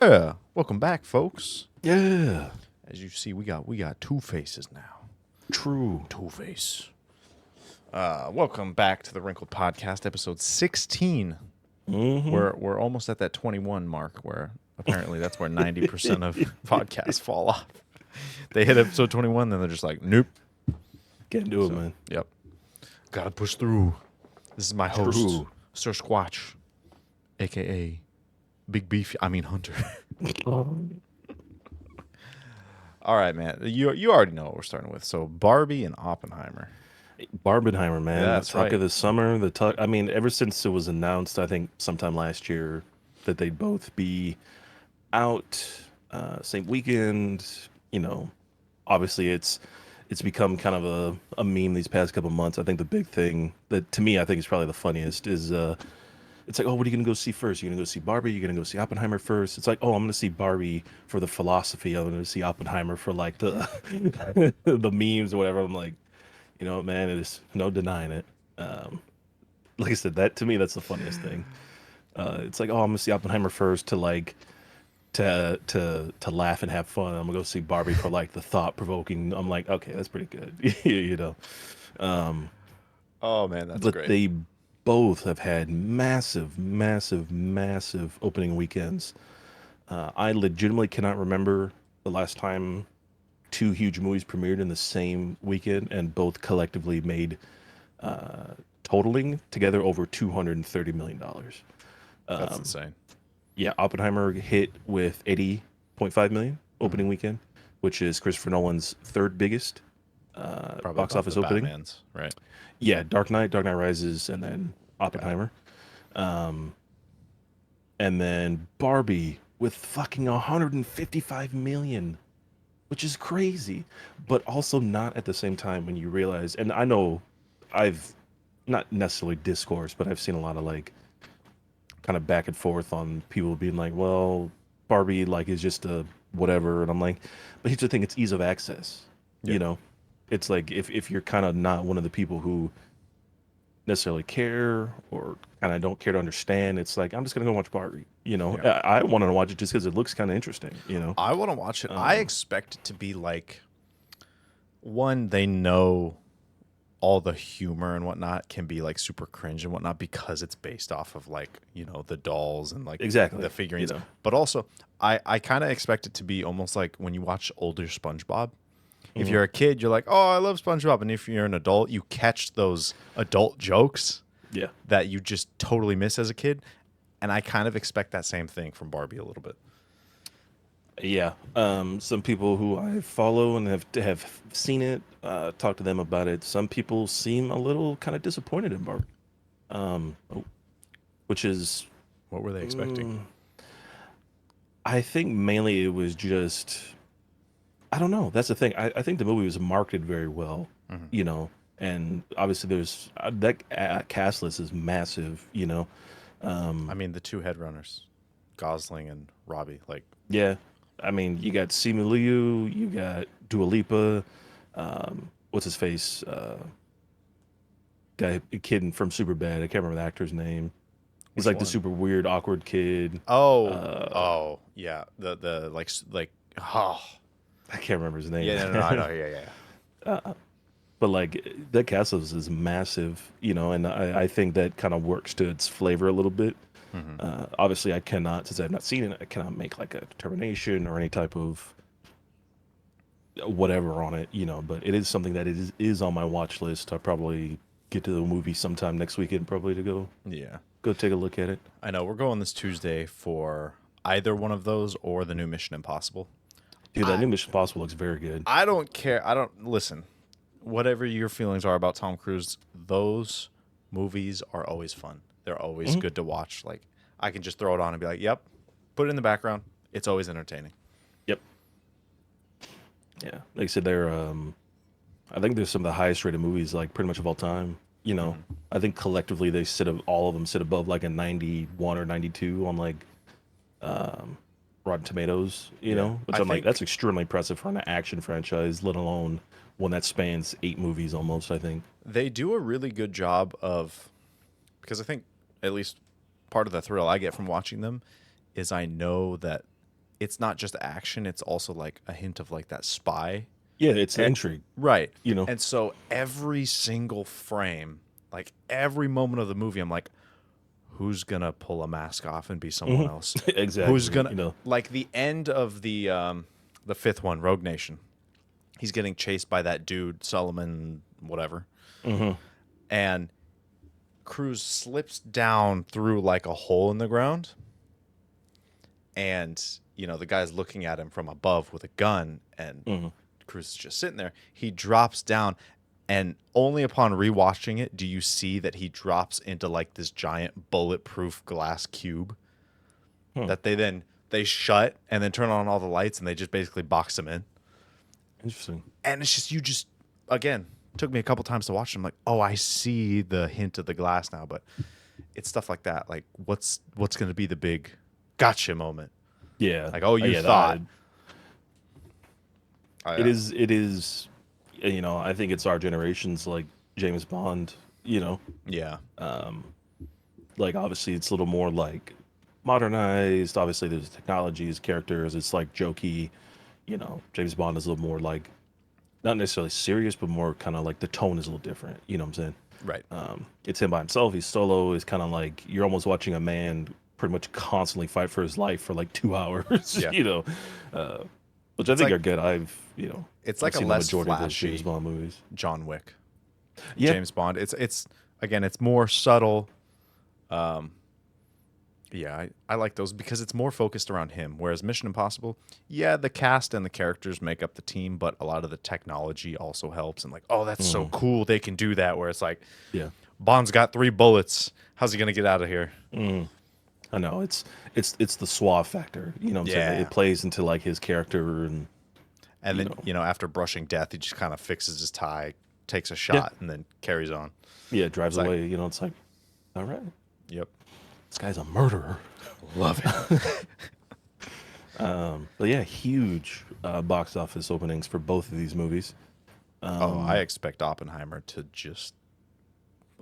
Yeah, welcome back, folks. Yeah, As you see, we got two faces now. true. Two Face. Welcome back to the Wrinkled Podcast, episode 16. Mm-hmm. We're almost at that 21 mark, where apparently that's where 90% of podcasts fall off. They hit episode 21, then they're just like, nope. Can't do it, So, man. yep, gotta push through. This is my host, True. Sir Squatch, aka Big Beef. I mean Hunter. All right, man. You already know what we're starting with. So Barbie and Oppenheimer. Barbenheimer, man. Yeah, The that's talk right. of the summer. The talk. I mean, ever since it was announced, I think sometime last year that they'd both be out same weekend. You know, obviously it's become kind of a meme these past couple months. I think the big thing that to me I think is probably the funniest is it's like, oh, what are you gonna go see first? You're gonna go see Barbie. You're gonna go see Oppenheimer first. It's like, oh, I'm gonna see Barbie for the philosophy. I'm gonna see Oppenheimer for like the the memes or whatever. I'm like, you know, man, it is no denying it. Um, like I said, that to me, that's the funniest thing. It's like, oh, I'm gonna see Oppenheimer first to like to laugh and have fun. I'm gonna go see Barbie for like the thought provoking. I'm like, okay, that's pretty good, you know. Um, Oh man, that's but great. they both have had massive, massive, massive opening weekends. I legitimately cannot remember the last time two huge movies premiered in the same weekend and both collectively made totaling together over $230 million. That's insane. Yeah, Oppenheimer hit with 80.5 million Hmm. opening weekend, which is Christopher Nolan's third biggest Probably box above office the opening. Batman's, right? Yeah, Dark Knight Rises, and then Got it. Oppenheimer. And then Barbie with fucking 155 million, which is crazy, but also not at the same time when you realize. And I know I've not necessarily discourse, but I've seen a lot of like kind of back and forth on people being like, well, Barbie like is just a whatever, and I'm like, but here's the thing: it's ease of access. Yeah. You know, it's like if you're kind of not one of the people who necessarily care or kind of don't care to understand, it's like I'm just gonna go watch Barbie. You know, Yeah. I wanted to watch it just because it looks kind of interesting. You know, I want to watch it. I um, expect it to be like one, they know all the humor and whatnot can be like super cringe and whatnot because it's based off of like, the dolls and like the exactly. You figurines. know, But also I kind of expect it to be almost like when you watch older SpongeBob. If hmm you're a kid, you're like, oh, I love SpongeBob. And if you're an adult, you catch those adult jokes yeah. that you just totally miss as a kid. And I kind of expect that same thing from Barbie a little bit. Yeah, some people who I follow and have seen it, talk to them about it. Some people seem a little kind of disappointed in Barbie, oh, which is, What were they expecting? mm, I think mainly it was just, I don't know. That's the thing. I think the movie was marketed very well, Hmm. you know, and obviously there's that cast list is massive, you know. I mean, the two headrunners, Gosling and Robbie, like, Yeah, I mean, you got Simu Liu, you got Dua Lipa, what's his face? Guy kid from Superbad. I can't remember the actor's name. He's which like the one? super weird, awkward kid. Oh, Uh, oh, yeah. The like oh I can't remember his name. yeah, no, no, no, I know, yeah, yeah, But like that cast is massive, you know, and I think that kind of works to its flavor a little bit. yeah. Hmm. Obviously, I cannot, since I've not seen it, I cannot make like a determination or any type of whatever on it, you know. But it is something that is on my watch list. I'll probably get to the movie sometime next weekend, probably to Yeah, go take a look at it. I know. We're going this Tuesday for either one of those or the new Mission Impossible. Dude, that I new Mission Impossible looks very good. I don't care. I don't listen. Whatever your feelings are about Tom Cruise, those movies are always fun. They're always Mhm. good to watch. Like I can just throw it on and be like, "Yep," put it in the background. It's always entertaining. Yep. Yeah. Like I said, they're I think they're some of the highest rated movies like pretty much of all time. You know, Hmm. I think collectively they all of them sit above like a 91 or 92 on like um Rotten Tomatoes, you Yeah, know, which I I'm like that's think extremely impressive for an action franchise, let alone one that spans 8 movies almost, I think. they do a really good job of because I think at least part of the thrill I get from watching them is I know that it's not just action, it's also like a hint of like that spy. Yeah, it's Eh, intrigue. right. You know. And so every single frame, like every moment of the movie, I'm like, who's gonna pull a mask off and be someone else? Who's Exactly. gonna like the end of the fifth one, Rogue Nation. He's getting chased by that dude, Solomon, whatever. And Cruz slips down through like a hole in the ground. And, the guy's looking at him from above with a gun, and Cruz is just sitting there. He drops down, and only upon rewatching it do you see that he drops into like this giant bulletproof glass cube that they shut and then turn on all the lights, and they just basically box him in. Interesting. And it's just again, took me a couple times to watch it. I'm like, oh, I see the hint of the glass now, but it's stuff like that. Like, what's going to be the big gotcha moment? Yeah. Like, oh, you thought. It is. I think it's our generation's like James Bond. Yeah. Like obviously it's a little more like modernized. Obviously there's technologies, characters. It's like jokey. James Bond is a little more like not necessarily serious, but more kind of like the tone is a little different. You know what I'm saying? Right. It's him by himself. He's solo. It's kind of like you're almost watching a man pretty much constantly fight for his life for like 2 hours. Yeah. Which I think are good. It's like I've a seen less the majority of those flashy James Bond movies. John Wick. Yep. James Bond. It's again, it's more subtle. Yeah, I like those because it's more focused around him. Whereas Mission Impossible, yeah, the cast and the characters make up the team, but a lot of the technology also helps. And like, oh, that's so cool, they can do that. Where it's like, Yeah. Bond's got 3 bullets. How's he gonna get out of here? I know it's the suave factor. You know what I'm saying? It plays into like his character and then after brushing death, he just kind of fixes his tie, takes a shot, and then carries on. Yeah, drives away. It's like, all right. Yep. This guy's a murderer. Love it. But yeah, huge box office openings for both of these movies. I expect Oppenheimer to just.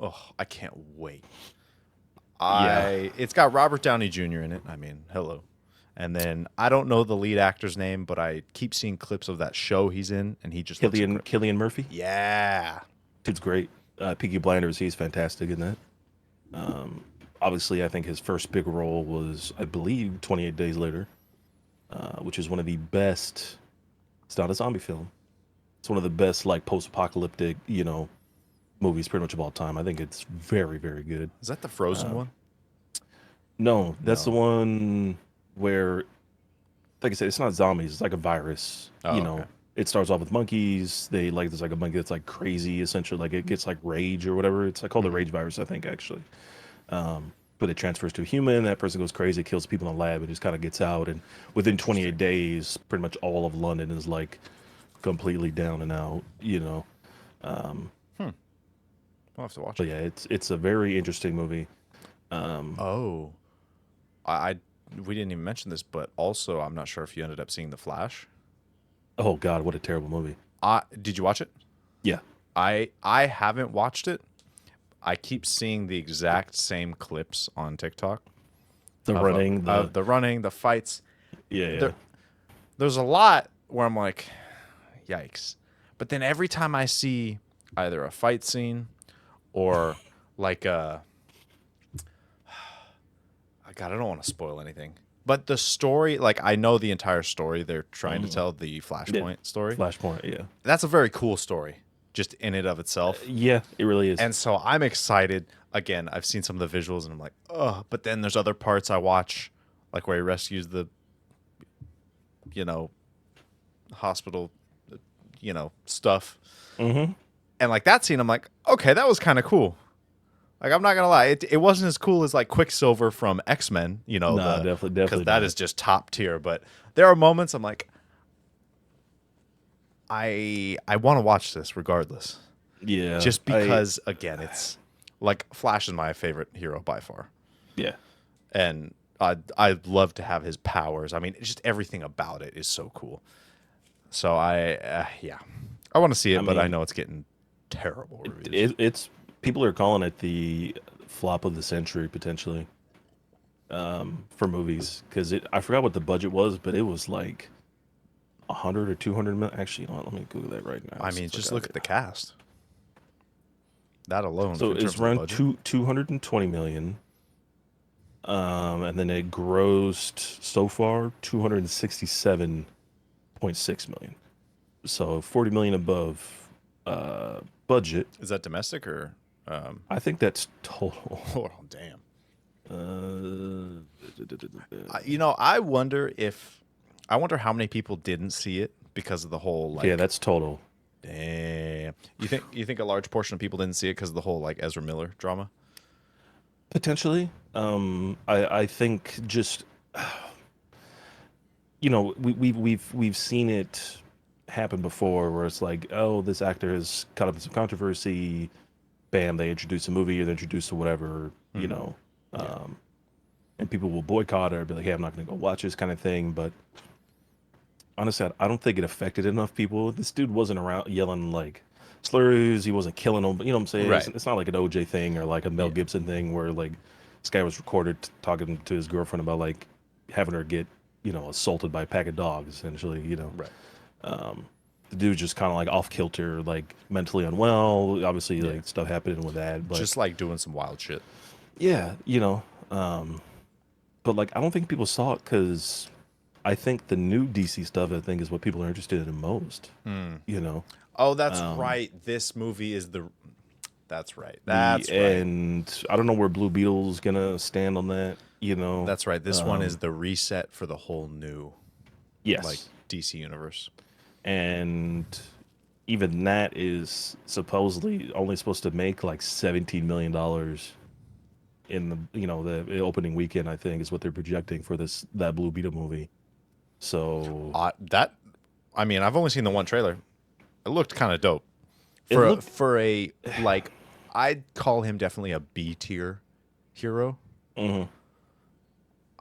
Oh, I can't wait. It's got Robert Downey Jr. in it. I mean, hello. And then I don't know the lead actor's name, but I keep seeing clips of that show he's in, and he just Cillian Murphy. Yeah, dude's great. Peaky Blinders, he's fantastic in that. Obviously, I think his first big role was, I believe, 28 Days Later, which is one of the best. It's not a zombie film. It's one of the best, like, post-apocalyptic, movies pretty much of all time. I think it's very, very good. Is that the Frozen one? No, that's the one where, like I said, it's not zombies. It's like a virus. Okay. It starts off with monkeys. There's like a monkey that's like crazy, essentially. Like it gets like rage or whatever. It's like called the rage virus, I think, actually. But it transfers to a human. That person goes crazy, kills people in the lab, and just kind of gets out. And within 28 days, pretty much all of London is like completely down and out. I'll have to watch But it. yeah, it's a very interesting movie. We didn't even mention this, but also I'm not sure if you ended up seeing The Flash. Oh God, what a terrible movie. Did you watch it? Yeah. I haven't watched it. I keep seeing the exact same clips on TikTok. The running, the fights. Yeah. There's a lot where I'm like, yikes. But then every time I see either a fight scene or like God, I don't want to spoil anything. But the story, like I know the entire story they're trying to tell, the Flashpoint story. Flashpoint, yeah. That's a very cool story, just in and of itself. Yeah, it really is. And so I'm excited. Again, I've seen some of the visuals and I'm like, oh, but then there's other parts I watch, like where he rescues the, hospital, stuff. Mm-hmm. And like that scene, I'm like, okay, that was kind of cool. Like, I'm not gonna lie, it wasn't as cool as like Quicksilver from X-Men, No, definitely, because that is just top tier. But there are moments I'm like, I want to watch this regardless. Yeah, just because again, it's like Flash is my favorite hero by far. Yeah, and I'd love to have his powers. I mean, just everything about it is so cool. So I want to see it, but I know it's getting terrible reviews. It's people are calling it the flop of the century potentially. for movies because I forgot what the budget was, but it was like 100 or 200 million. Actually, you know what, let me Google that right now I mean, since I just got look at it. the cast. That alone, So in it's terms of the around budget. 220 million. And then it grossed so far 267.6 million. So 40 million above budget. Is that domestic or? I think that's total. Oh, damn. Uh, I wonder if, I wonder how many people didn't see it because of the whole yeah, like. that's total. Damn. You think a large portion of people didn't see it because of the whole like Ezra Miller drama? Potentially. I think just we've seen it happen before where it's like, oh, this actor has caught up in some controversy. Bam, they introduce a movie or they introduce a whatever, Yeah. and people will boycott it or be like, hey, I'm not going to go watch this kind of thing. But honestly, I don't think it affected enough people. This dude wasn't around yelling like slurs. He wasn't killing them. You know what I'm saying? Right. It's not like an OJ thing or like a Mel Yeah. Gibson thing where like this guy was recorded talking to his girlfriend about like having her get, assaulted by a pack of dogs, essentially. Right. The dude's just kind of like off kilter, like mentally unwell. Obviously, Yeah. like stuff happening with that. But Just like doing some wild shit. yeah, but like I don't think people saw it because I think the new DC stuff I think is what people are interested in most. You know, Oh, that's um, right. This movie is the. That's right. the That's right. and I don't know where Blue Beetle's gonna stand on that. That's right. This one is the reset for the whole new like Yes, DC universe. and even that is supposedly only supposed to make like $17 million in the opening weekend. I think is what they're projecting for that Blue Beetle movie. So That, I mean, I've only seen the one trailer. It looked kind of dope. it looked. For a like, I'd call him definitely a B tier hero. Mhm.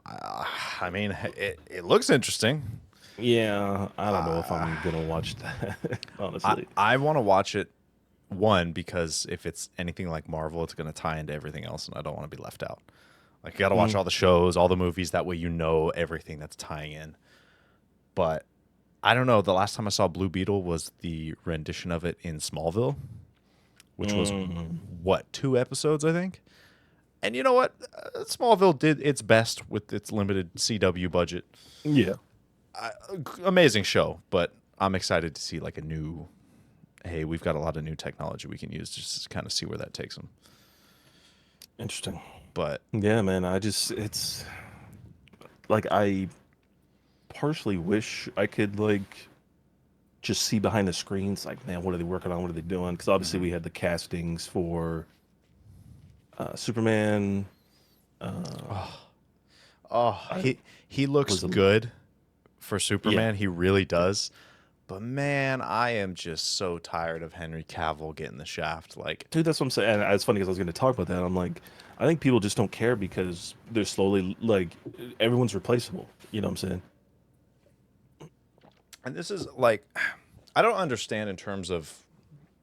I mean, it looks interesting. Yeah, I don't know if I'm gonna watch that honestly. I want to watch it. One, because if it's anything like Marvel, it's going to tie into everything else, and I don't want to be left out. Like, you got to watch Mhm. all the shows, all the movies. That way, you know everything that's tying in. But I don't know. The last time I saw Blue Beetle was the rendition of it in Smallville, which was Mhm. what, 2 episodes, I think. And you know what? Smallville did its best with its limited CW budget. Yeah, Amazing show, but I'm excited to see like a new. Hey, we've got a lot of new technology we can use just to kind of see where that takes them. interesting. But Yeah, man. It's like I partially wish I could like just see behind the screens. Like, man, what are they working on? What are they doing? Because obviously we had the castings for Superman. Uh, oh, I he looks was a good for yeah, Superman. He really does. But man, I am just so tired of Henry Cavill getting the shaft. Like, dude. That's what I'm saying. And it's funny because I was going to talk about that. I'm like, I think people just don't care because they're slowly like everyone's replaceable. You know what I'm saying? and this is like, I don't understand in terms of,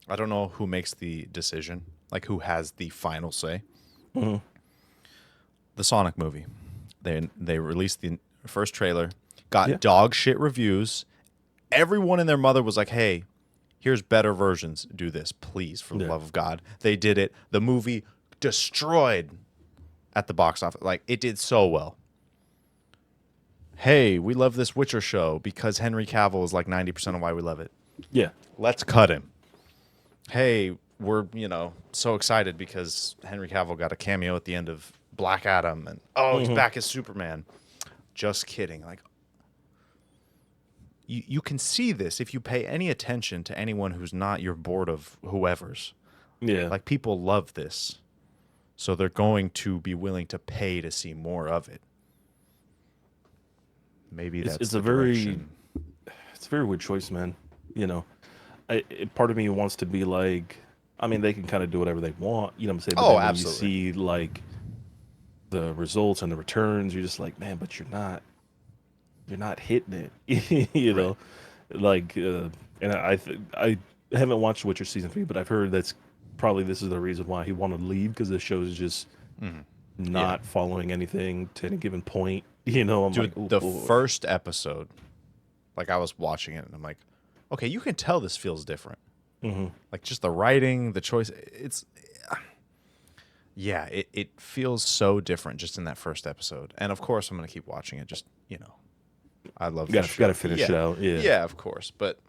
I don't know who makes the decision, like who has the final say. Hmm. The Sonic movie, they released the first trailer, Yeah, got dog shit reviews. Everyone and their mother was like, "Hey, here's better versions. Do this, please, for the yeah. love of God." They did it. The movie destroyed at the box office. Like, it did so well. Hey, we love this Witcher show because Henry Cavill is like 90% of why we love it. Yeah. Let's cut him. Hey, we're, so excited because Henry Cavill got a cameo at the end of Black Adam and oh, he's Hmm. back as Superman. Just kidding. Like, you can see this if you pay any attention to anyone who's not your board of whoever's. Yeah. Like, people love this. So they're going to be willing to pay to see more of it. Maybe It's that's it's the a very direction. it's a very weird choice, man. You know, part of me wants to be like, I mean, they can kind of do whatever they want, you know what I'm saying? But Oh, then when you absolutely. see like the results and the returns, you're just like, man, but you're not hitting it, Right. like, and I haven't watched Witcher season 3, but I've heard that's probably this is the reason why he wanted to leave because the show is just Yeah. not following anything to any given point. You know, I'm like, Dude, oh the boy. first episode, like I was watching it and I'm like, okay, you can tell this feels different. Hmm. Like just the writing, the choice, it's yeah, it feels so different just in that first episode. And of course I'm gonna keep watching it, just I love the Gotta show. finish it Yeah. out. Yeah. Yeah, of course. But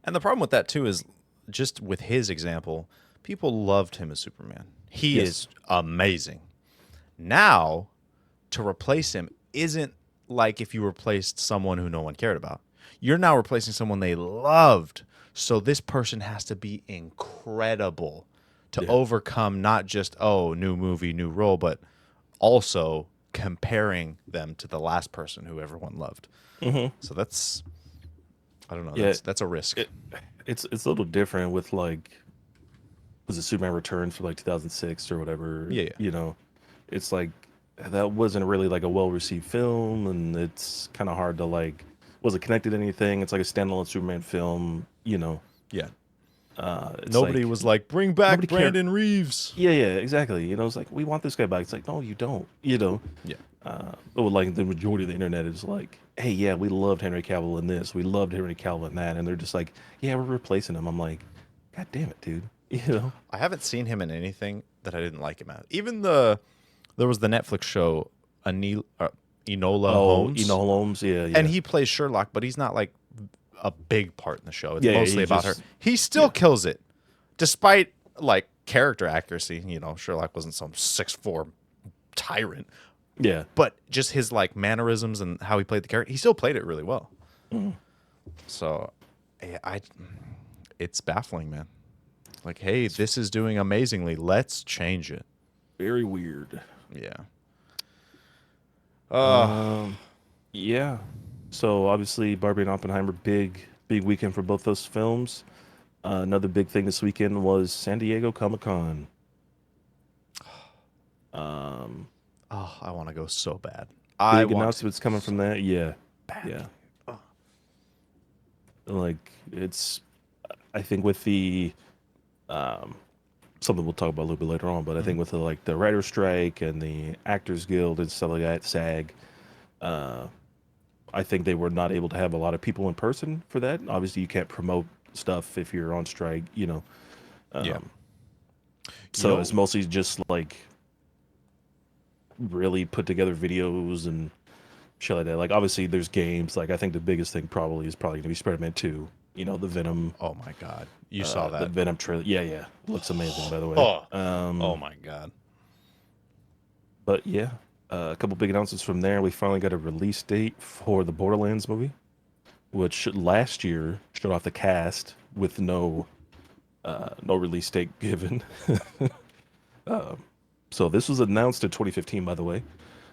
and the problem with that too is just with his example, people loved him as Superman. He Yes. is amazing. Now, to replace him isn't like if you replaced someone who no one cared about. You're now replacing someone they loved. So this person has to be incredible to Yeah. overcome not just, oh, new movie, new role, but also comparing them to the last person who everyone loved. Hmm. So that's I don't know, Yeah. that's a risk. It, it's a little different with like was it Superman Returns for like 2006 or whatever. Yeah, yeah. You know, it's like that wasn't really like a well received film, and it's kind of hard to like was it connected to anything? It's like a standalone Superman film. You know, Yeah. it's Nobody like was like, bring back nobody cared. Brandon Reeves. Yeah, yeah, exactly. You know, it's like we want this guy back. It's like no, you don't. You know, Yeah. but like the majority of the internet is like, hey, yeah, we loved Henry Cavill in this, we loved Henry Cavill in that, and they're just like, yeah, we're replacing him. I'm like, god damn it, dude. You know, I haven't seen him in anything that I didn't like him at. Even there was the Netflix show Enola oh, Holmes, Holmes, yeah, and yeah, he plays Sherlock, but he's not like a big part in the show. It's yeah, yeah. mostly He about her. just He still yeah, kills it, despite like character accuracy. Sherlock wasn't some 6'4" tyrant, yeah. but just his like mannerisms and how he played the character, he still played it really well. Mhm. So, it's baffling, man. Like, hey, this is doing amazingly. Let's change it. Very weird. Yeah. Um, yeah. So obviously, Barbie and Oppenheimer, big weekend for both those films. Another big thing this weekend was San Diego Comic-Con. Um, I want to go so bad. I Big want to announcements coming from that. Yeah, badly. yeah. Like it's, I think with the, um, something we'll talk about a little bit later on, but I think with the writer strike and the Actors Guild and stuff like that, SAG, uh, I think they were not able to have a lot of people in person for that. Obviously, you can't promote stuff if you're on strike, you know. Yeah. Um, You so know, it's mostly just like really put together videos and shit like that. Like obviously, there's games. Like I think the biggest thing probably going to be Spider-Man 2. You know, the Venom, oh my God. You saw the that. Venom trailer. Yeah, yeah, looks amazing by the way. Oh, oh my God. But yeah, a couple big announcements from there. We finally got a release date for the Borderlands movie, which last year showed off the cast with no release date given. So this was announced in 2015, by the way.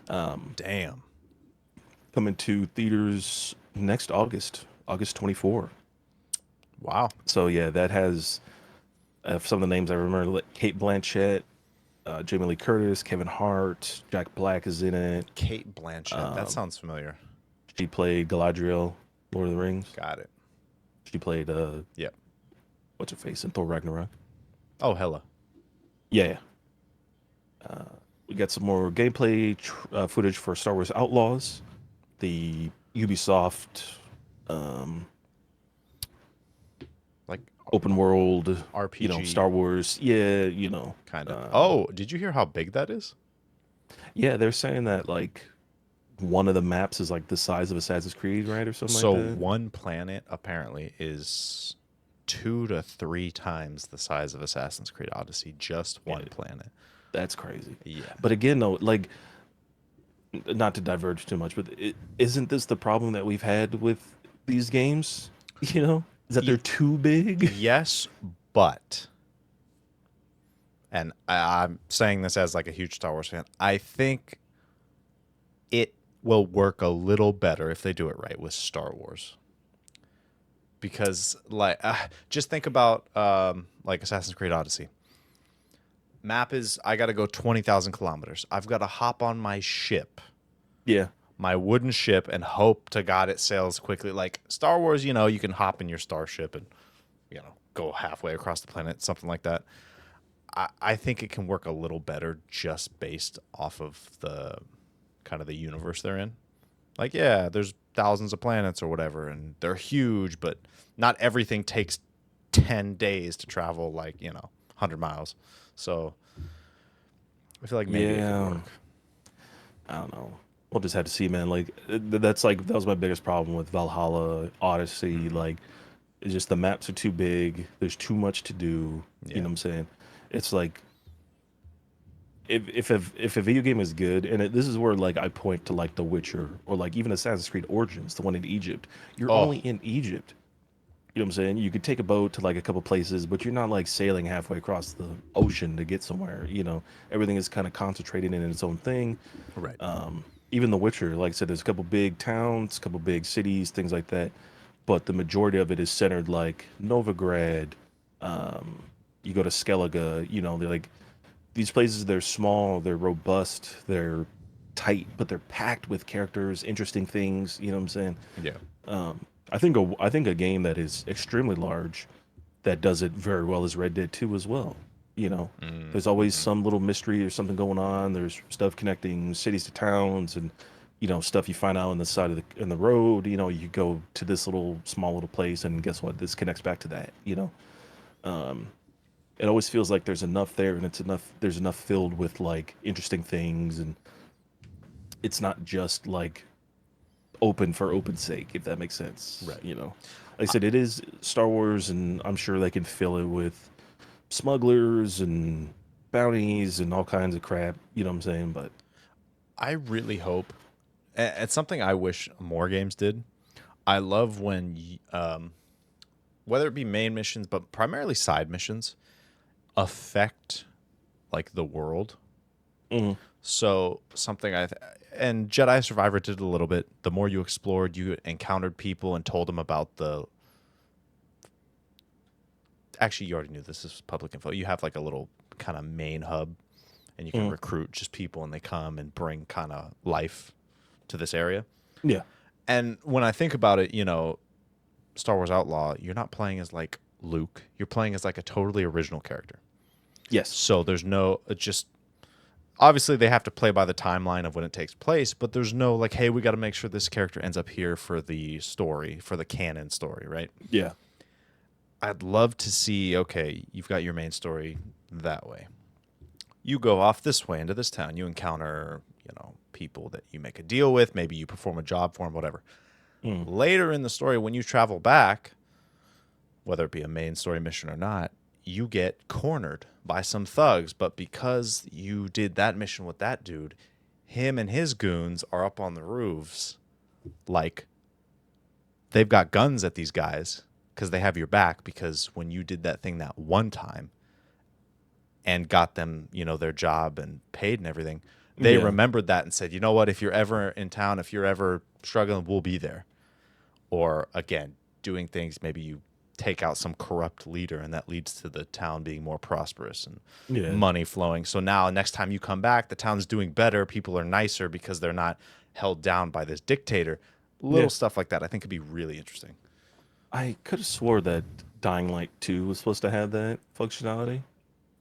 Damn. Coming to theaters next August, August 24. Wow. So yeah, that has some of the names I remember: like Kate Blanchett, Jamie Lee Curtis, Kevin Hart, Jack Black is in it. Kate Blanchett. That sounds familiar. She played Galadriel, Lord of the Rings. Got it. She played Yep. what's her face in Thor Ragnarok. Oh, hella. Yeah, yeah. We got some more gameplay footage for Star Wars Outlaws, the Ubisoft Like open world, RPG. Star Wars. Yeah, kind of. Oh, did you hear how big that is? yeah. They're saying that like one of the maps is like the size of Assassin's Creed, right, or something So like that. one planet apparently is 2 to 3 times the size of Assassin's Creed Odyssey. Just one planet. That's crazy. Yeah. But again, though, like not to diverge too much, but isn't this the problem that we've had with these games? You know, is that they're too big? Yes, but, and I'm saying this as like a huge Star Wars fan, I think it will work a little better if they do it right with Star Wars. Because like, just think about like Assassin's Creed Odyssey. Map is I got to go 20,000 kilometers. I've got to hop on my ship, Yeah, my wooden ship, and hope to God it sails quickly. Like Star Wars, you can hop in your starship and go halfway across the planet, something like that. I think it can work a little better just based off of the kind of the universe they're in. Like, yeah, there's thousands of planets or whatever, and they're huge, but not everything takes 10 days to travel, like, 100 miles. So I feel like maybe it could Yeah, work. I don't know. We'll just have to see, man. Like that's like that was my biggest problem with Valhalla, Odyssey. Like, it's just the maps are too big. There's too much to do. You Yeah. know what I'm saying? It's like if a video game is good, and this is where like I point to like The Witcher or like even Assassin's Creed Origins, the one in Egypt. You're Oh, only in Egypt. You know what I'm saying? You could take a boat to like a couple places, but you're not like sailing halfway across the ocean to get somewhere. Everything is kind of concentrated in its own thing. right. Even The Witcher, like I said, there's a couple big towns, a couple big cities, things like that. But the majority of it is centered like Novigrad. Um, you go to Skellige, they're like these places. They're small, they're robust, they're tight, but they're packed with characters, interesting things. You know what I'm saying? Yeah. I think a game that is extremely large that does it very well is Red Dead 2 as well. You know, there's always Mm-hmm. some little mystery or something going on. There's stuff connecting cities to towns, and stuff you find out on the side of the road. You go to this small little place, and guess what? This connects back to that. It always feels like there's enough there, and it's enough. There's enough filled with like interesting things, and it's not just like open for open sake, if that makes sense. Right. Like I said, it is Star Wars, and I'm sure they can fill it with smugglers and bounties and all kinds of crap. You know what I'm saying? But I really hope, it's something I wish more games did. I love when, whether it be main missions, but primarily side missions, affect like the world. mhm, So something and Jedi Survivor did a little bit. The more you explored, you encountered people and told them about the. Actually, you already knew this is public info. You have like a little kind of main hub, and you can mhm. recruit just people, and they come and bring kind of life to this area. Yeah, And when I think about it, Star Wars Outlaw, you're not playing as like Luke. You're playing as like a totally original character. yes, So there's no, it just obviously they have to play by the timeline of when it takes place, but there's no like, hey, we got to make sure this character ends up here for the story, for the canon story, right? yeah, I'd love to see, okay, you've got your main story that way. You go off this way into this town, you encounter, people that you make a deal with, maybe you perform a job for them, whatever. mm, Later in the story, when you travel back, whether it be a main story mission or not, you get cornered by some thugs. But because you did that mission with that dude, him and his goons are up on the roofs, like they've got guns at these guys because they have your back. Because when you did that thing that one time and got them, their job and paid and everything, they yeah, remembered that and said, you know what, if you're ever in town, if you're ever struggling, we'll be there. Or again, doing things, maybe you take out some corrupt leader and that leads to the town being more prosperous and yeah, money flowing. So now next time you come back, the town's doing better, people are nicer because they're not held down by this dictator. yeah. Little stuff like that I think could be really interesting. I could have swore that Dying Light 2 was supposed to have that functionality.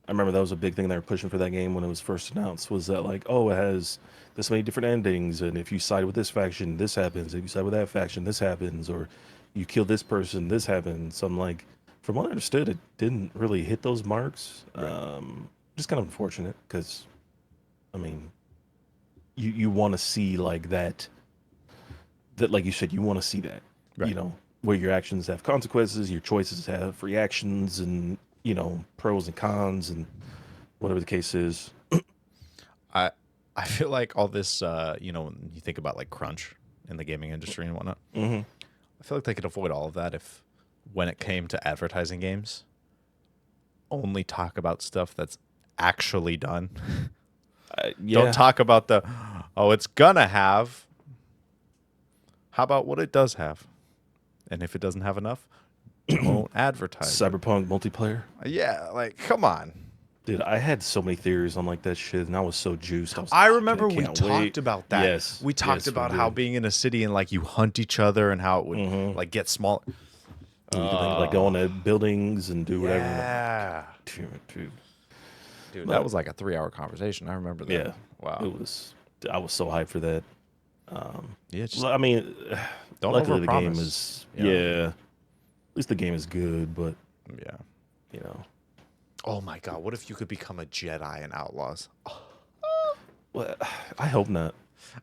I remember that was a big thing they were pushing for that game when it was first announced. Was that like, oh, it has this many different endings, and if you side with this faction, this happens. If you side with that faction, this happens. Or you kill this person, this happens. So I'm like, from what I understood, it didn't really hit those marks. Right. Just kind of unfortunate because, I mean, you want to see like that like you said, you want to see that, Right. where your actions have consequences, your choices have reactions, and pros and cons, and whatever the case is. I I feel like all this when you think about like crunch in the gaming industry and whatnot, Hmm. I feel like they could avoid all of that if when it came to advertising games, only talk about stuff that's actually done. Don't Yeah, talk about the, oh, it's gonna have. How about what it does have? And if it doesn't have enough, don't advertise it. Cyberpunk multiplayer. Yeah, like come on. Dude, I had so many theories on like that shit, and I was so juiced. I was I like, oh, man, remember I we can't talked wait. about that. Yes, We talked yes, we about how did. being in a city and like you hunt each other and how it would Hmm. like get small. You can like go on to buildings and do whatever. And I'm like, Yeah. dude. Dude, But that was like a 3-hour conversation. I remember that. yeah, Wow. it was. I was so hyped for that. Yeah, just I mean, don't luckily the game overpromise. is yeah. At least the game is good, but Yeah. you know, Oh my God! What if you could become a Jedi in Outlaws? well, I hope not.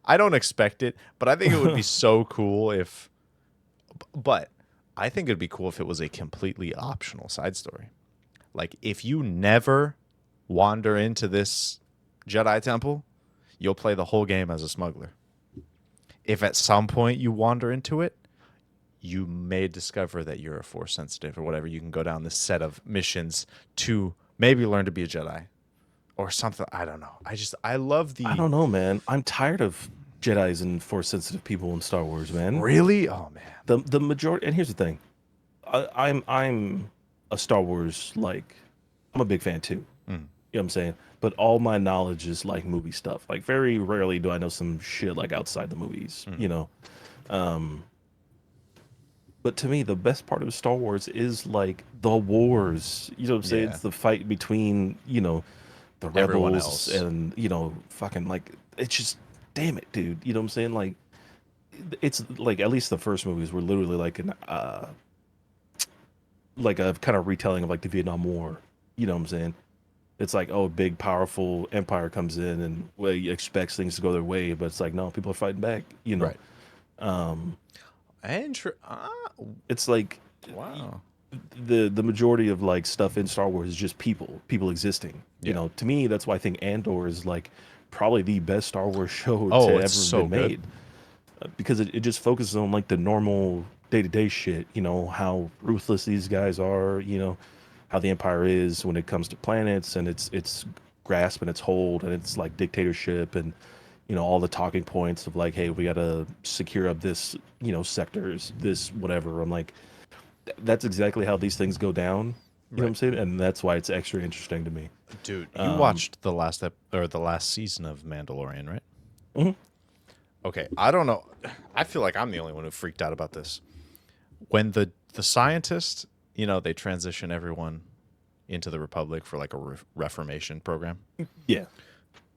I don't expect it, but I think it would be so cool if. But I think it'd be cool if it was a completely optional side story. Like if you never wander into this Jedi temple, you'll play the whole game as a smuggler. If at some point you wander into it, you may discover that you're a Force sensitive or whatever. You can go down this set of missions to maybe learn to be a Jedi or something. I don't know. I love I the don't know, man. I'm tired of Jedi's and Force sensitive people in Star Wars, man. really. Oh man. The majority, and here's the thing, I'm a Star Wars I'm a big fan too. Mm. You know what I'm saying? But all my knowledge is like movie stuff. Like very rarely do I know some shit like outside the movies. Mm. You know. But to me, the best part of Star Wars is like the wars. You know what I'm saying? Yeah. It's the fight between the Everyone rebels else. and fucking like it's just damn it, dude. You know what I'm saying? Like it's like at least the first movies were literally like a kind of retelling of like the Vietnam War. You know what I'm saying? It's like, oh, big powerful empire comes in and well, he expects things to go their way, but it's like no, people are fighting back. Right. Um, Ah, it's like wow. the majority of like stuff in Star Wars is just people existing. Yeah. You know, to me, that's why I think Andor is like probably the best Star Wars show Oh, to it's ever so been good. made. Because it just focuses on like the normal day-to-day shit, how ruthless these guys are, how the empire is when it comes to planets and its grasp and its hold and its like dictatorship and all the talking points of like, hey, we gotta secure up this sectors, this whatever. I'm like, that's exactly how these things go down. You know what I'm saying? And that's why it's extra interesting to me. Dude, you watched the last season of Mandalorian, right? Mhm. Okay, I don't know. I feel like I'm the only one who freaked out about this. When the scientists, they transition everyone into the Republic for like a reformation program, Yeah.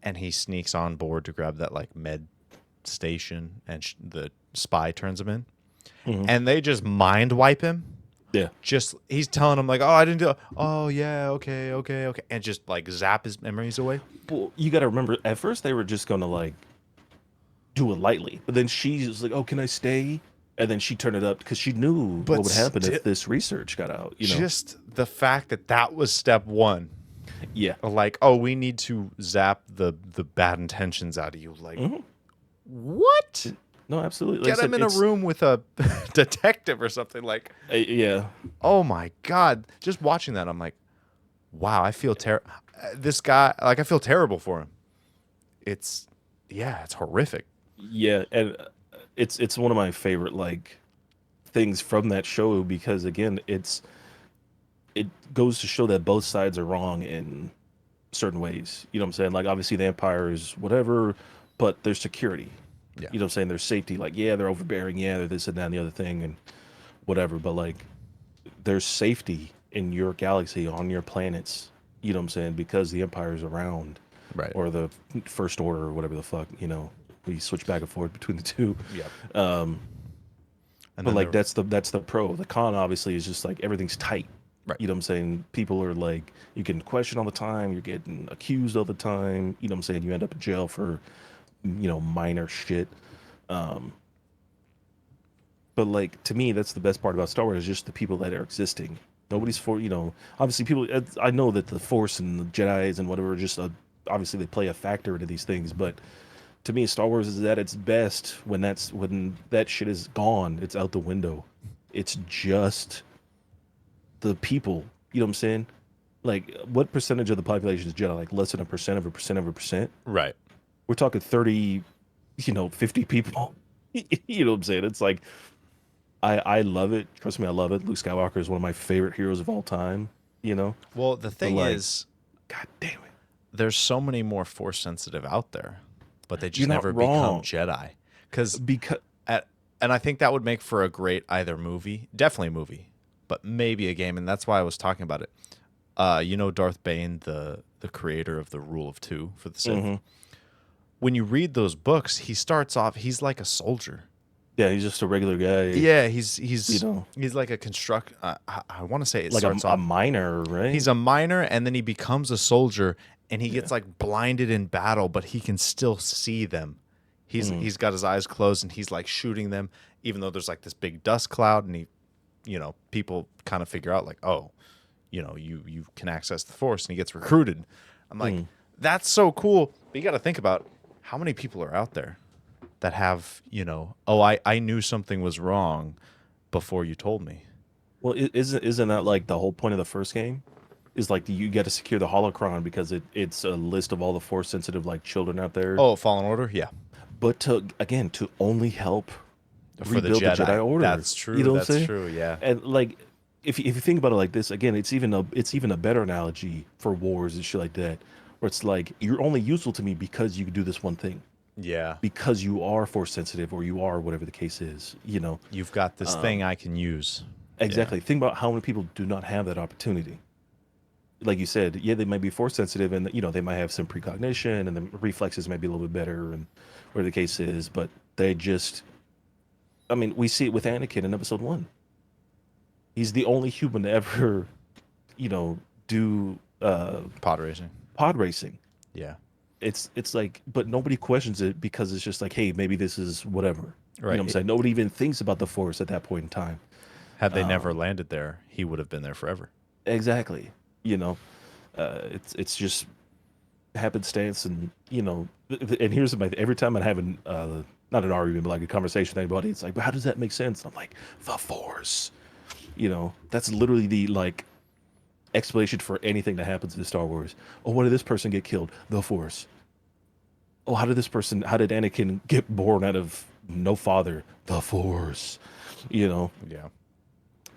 and he sneaks on board to grab that like med station, and the spy turns him in, and they just mind wipe him. Yeah. Just he's telling him like, "Oh, I didn't do it. Oh, yeah, okay," and just like zap his memories away. Well, you got to remember, at first they were just gonna like do it lightly, but then she was like, "Oh, can I stay?" And then she turned it up because she knew But what would happen if this research got out. Just the fact that was step one. Yeah. Like, oh, we need to zap the bad intentions out of you. Like, what? No, absolutely. Like Get him in a room with a detective or something. Like, yeah. oh my God. Just watching that, I'm like, wow, I feel this guy, like, I feel terrible for him. It's horrific. Yeah, and it's one of my favorite like things from that show because again, it goes to show that both sides are wrong in certain ways. You know what I'm saying? Like obviously the empire is whatever, but there's security. Yeah. You know what I'm saying? There's safety. Like, yeah, they're overbearing. Yeah, they're this and that and the other thing and whatever. But like, there's safety in your galaxy, on your planets. You know what I'm saying? Because the empire is around. Right. Or the First Order or whatever the fuck, we switch back and forth between the two. Yeah. But like that's the pro. The con obviously is just like everything's tight. Right. You know what I'm saying? People are like, you get questioned all the time. You're getting accused all the time. You know what I'm saying? You end up in jail for, minor shit. But like, to me, that's the best part about Star Wars is just the people that are existing. Nobody's obviously people, I know that the Force and the Jedis and whatever, just obviously they play a factor into these things. But to me, Star Wars is at its best when that shit is gone. It's out the window. It's just the people. You know what I'm saying? Like, what percentage of the population is Jedi? Like, less than a percent of a percent of a percent? Right. We're talking 30, 50 people. You know what I'm saying? It's like, I love it. Trust me, I love it. Luke Skywalker is one of my favorite heroes of all time, Well, the thing like, is, God damn it. there's so many more Force sensitive out there, but they just You're not never wrong. become Jedi. Because Because and I think that would make for a great either movie, definitely a movie, but maybe a game, and that's why I was talking about it. You know Darth Bane, the creator of the Rule of Two for the Sith. Hmm. When you read those books, he starts off. He's like a soldier. Yeah, he's just a regular guy, Yeah, you know, he's like a construct. I want to say it like starts a off. miner, right? He's a miner, and then he becomes a soldier, and he Yeah. gets like blinded in battle, but he can still see them. Mm. He's got his eyes closed, and he's like shooting them, even though there's like this big dust cloud, and people kind of figure out like, oh, you can access the Force, and he gets recruited. I'm like, Mm. that's so cool. But you got to think about how many people are out there that have, oh, I knew something was wrong before you told me. Well, isn't that like the whole point of the first game? Is like you got to secure the holocron because it's a list of all the force sensitive like children out there. Oh, Fallen Order, yeah, But to only help for the rebuild the Jedi. Jedi Order. That's You true. know what I'm That's saying? true. Yeah. And like if you think about it like this, again, it's even a better analogy for wars and shit like that, where it's like you're only useful to me because you can do this one thing. Yeah. Because you are force sensitive or you are whatever the case is, you know. You've got this thing I can use. Yeah. Exactly. Think about how many people do not have that opportunity. Like you said, yeah, they might be force sensitive and they might have some precognition and the reflexes might be a little bit better and whatever the case is, but they just I mean, we see it with Anakin in episode 1. He's the only human to ever, you know, do Pod racing. pod racing. Yeah. It's like but nobody questions it because it's just like, hey, maybe this is whatever. You know Right. what I'm saying? Nobody even thinks about the force at that point in time. Had they never landed there, he would have been there forever. Exactly. You know, it's just happenstance, and and here's my every time I have an not an argument, but like a conversation with anybody, it's like, but how does that make sense? I'm like, the Force. That's literally the like explanation for anything that happens in Star Wars. Oh, why did this person get killed? The Force. Oh, how did Anakin get born out of no father? The Force. You know, Yeah.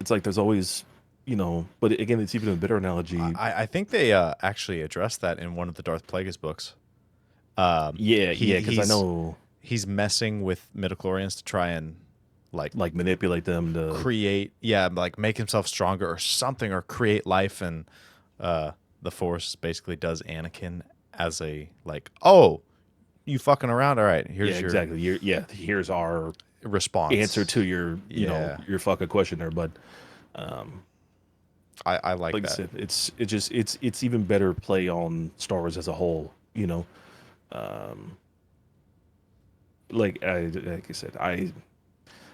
it's like there's always, but again, it's even a better analogy. I think they actually addressed that in one of the Darth Plagueis books. Yeah, because I know he's messing with midichlorians to try and like manipulate them to create, like make himself stronger or something, or create life. And the Force basically does Anakin as a like, oh, you fucking around. All right, here's your exactly. Here's our response answer to your your fucking question there, but I like like that. I said, it's even better play on Star Wars as a whole. Like I said,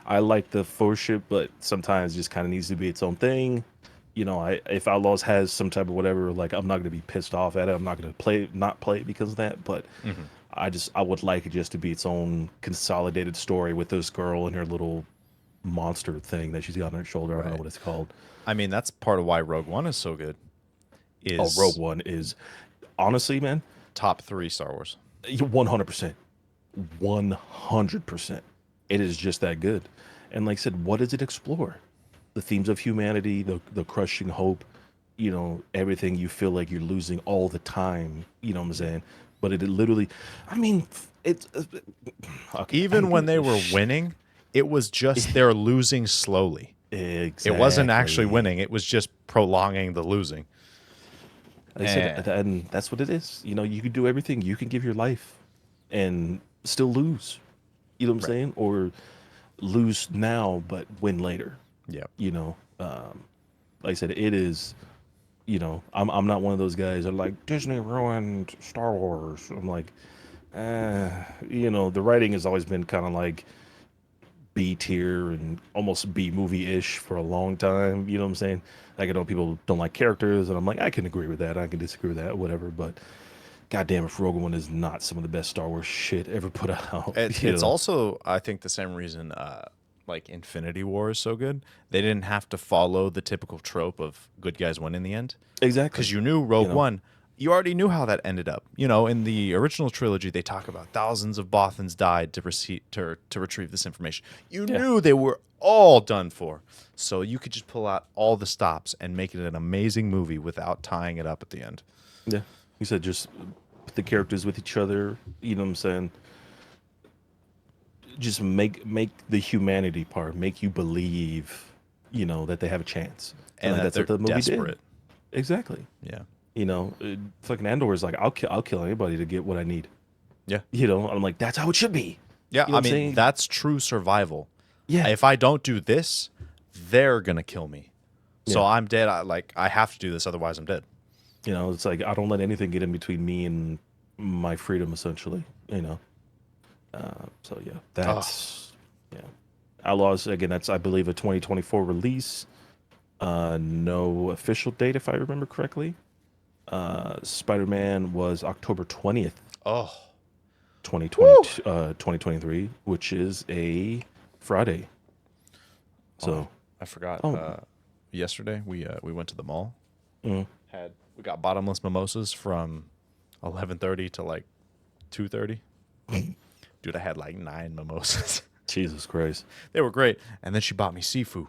I like the Force ship, but sometimes it just kind of needs to be its own thing. If Outlaws has some type of whatever, like I'm not gonna be pissed off at it. I'm not gonna not play it because of that. But I would like it just to be its own consolidated story with this girl and her little monster thing that she's got on her shoulder. I don't know what it's called. I mean, that's part of why Rogue One is so good. Oh, Rogue One is honestly, man, top 3 Star Wars. 100%, 100%. It is just that good. And like I said, what does it explore? The themes of humanity, the crushing hope, everything you feel like you're losing all the time. You know what I'm saying? But it literally, I mean, it's okay, Even when they were winning, it was just they're losing slowly. Exactly. It wasn't actually winning. It was just prolonging the losing. They said, and that's what it is. You can do everything. You can give your life and still lose. You know what I'm saying? Or lose now, but win later. Yeah. Like I said, it is. I'm not one of those guys that are like Disney ruined Star Wars. I'm like, the writing has always been kind of like B tier and almost B movie ish for a long time. You know what I'm saying? Like I know people don't like characters, and I'm like, I can agree with that. I can disagree with that, whatever. But goddamn, if Rogue One is not some of the best Star Wars shit ever put out. It's also, I think, the same reason like Infinity War is so good. They didn't have to follow the typical trope of good guys win in the end. Exactly. Because you knew Rogue One, you already knew how that ended up. In the original trilogy, they talk about thousands of Bothans died to retrieve this information. You knew they were all done for. So you could just pull out all the stops and make it an amazing movie without tying it up at the end. Yeah. You said just put the characters with each other. You know what I'm saying? Just make the humanity part, make you believe, that they have a chance. And that that's they're what the movie desperate. did. Exactly. Yeah. You know, fucking Andor is like, I'll kill anybody to get what I need. Yeah. You know, I'm like, that's how it should be. Yeah. You know I what I'm mean, saying? that's true survival. Yeah. If I don't do this, they're gonna kill me. So Yeah. I'm dead. I have to do this, otherwise I'm dead. You know, it's like I don't let anything get in between me and my freedom, essentially. You know. So yeah, Oh, that's yeah. Outlaws again. That's I believe a 2024 release. No official date, if I remember correctly. Spider-Man was October 20th, oh, 2022, 2023, which is a Friday. oh! So, I forgot. oh, Yesterday we went to the mall. mm, We got bottomless mimosas from 11:30 to like 2:30. Dude, I had like 9 mimosas. Jesus Christ. They were great. And then she bought me seafood.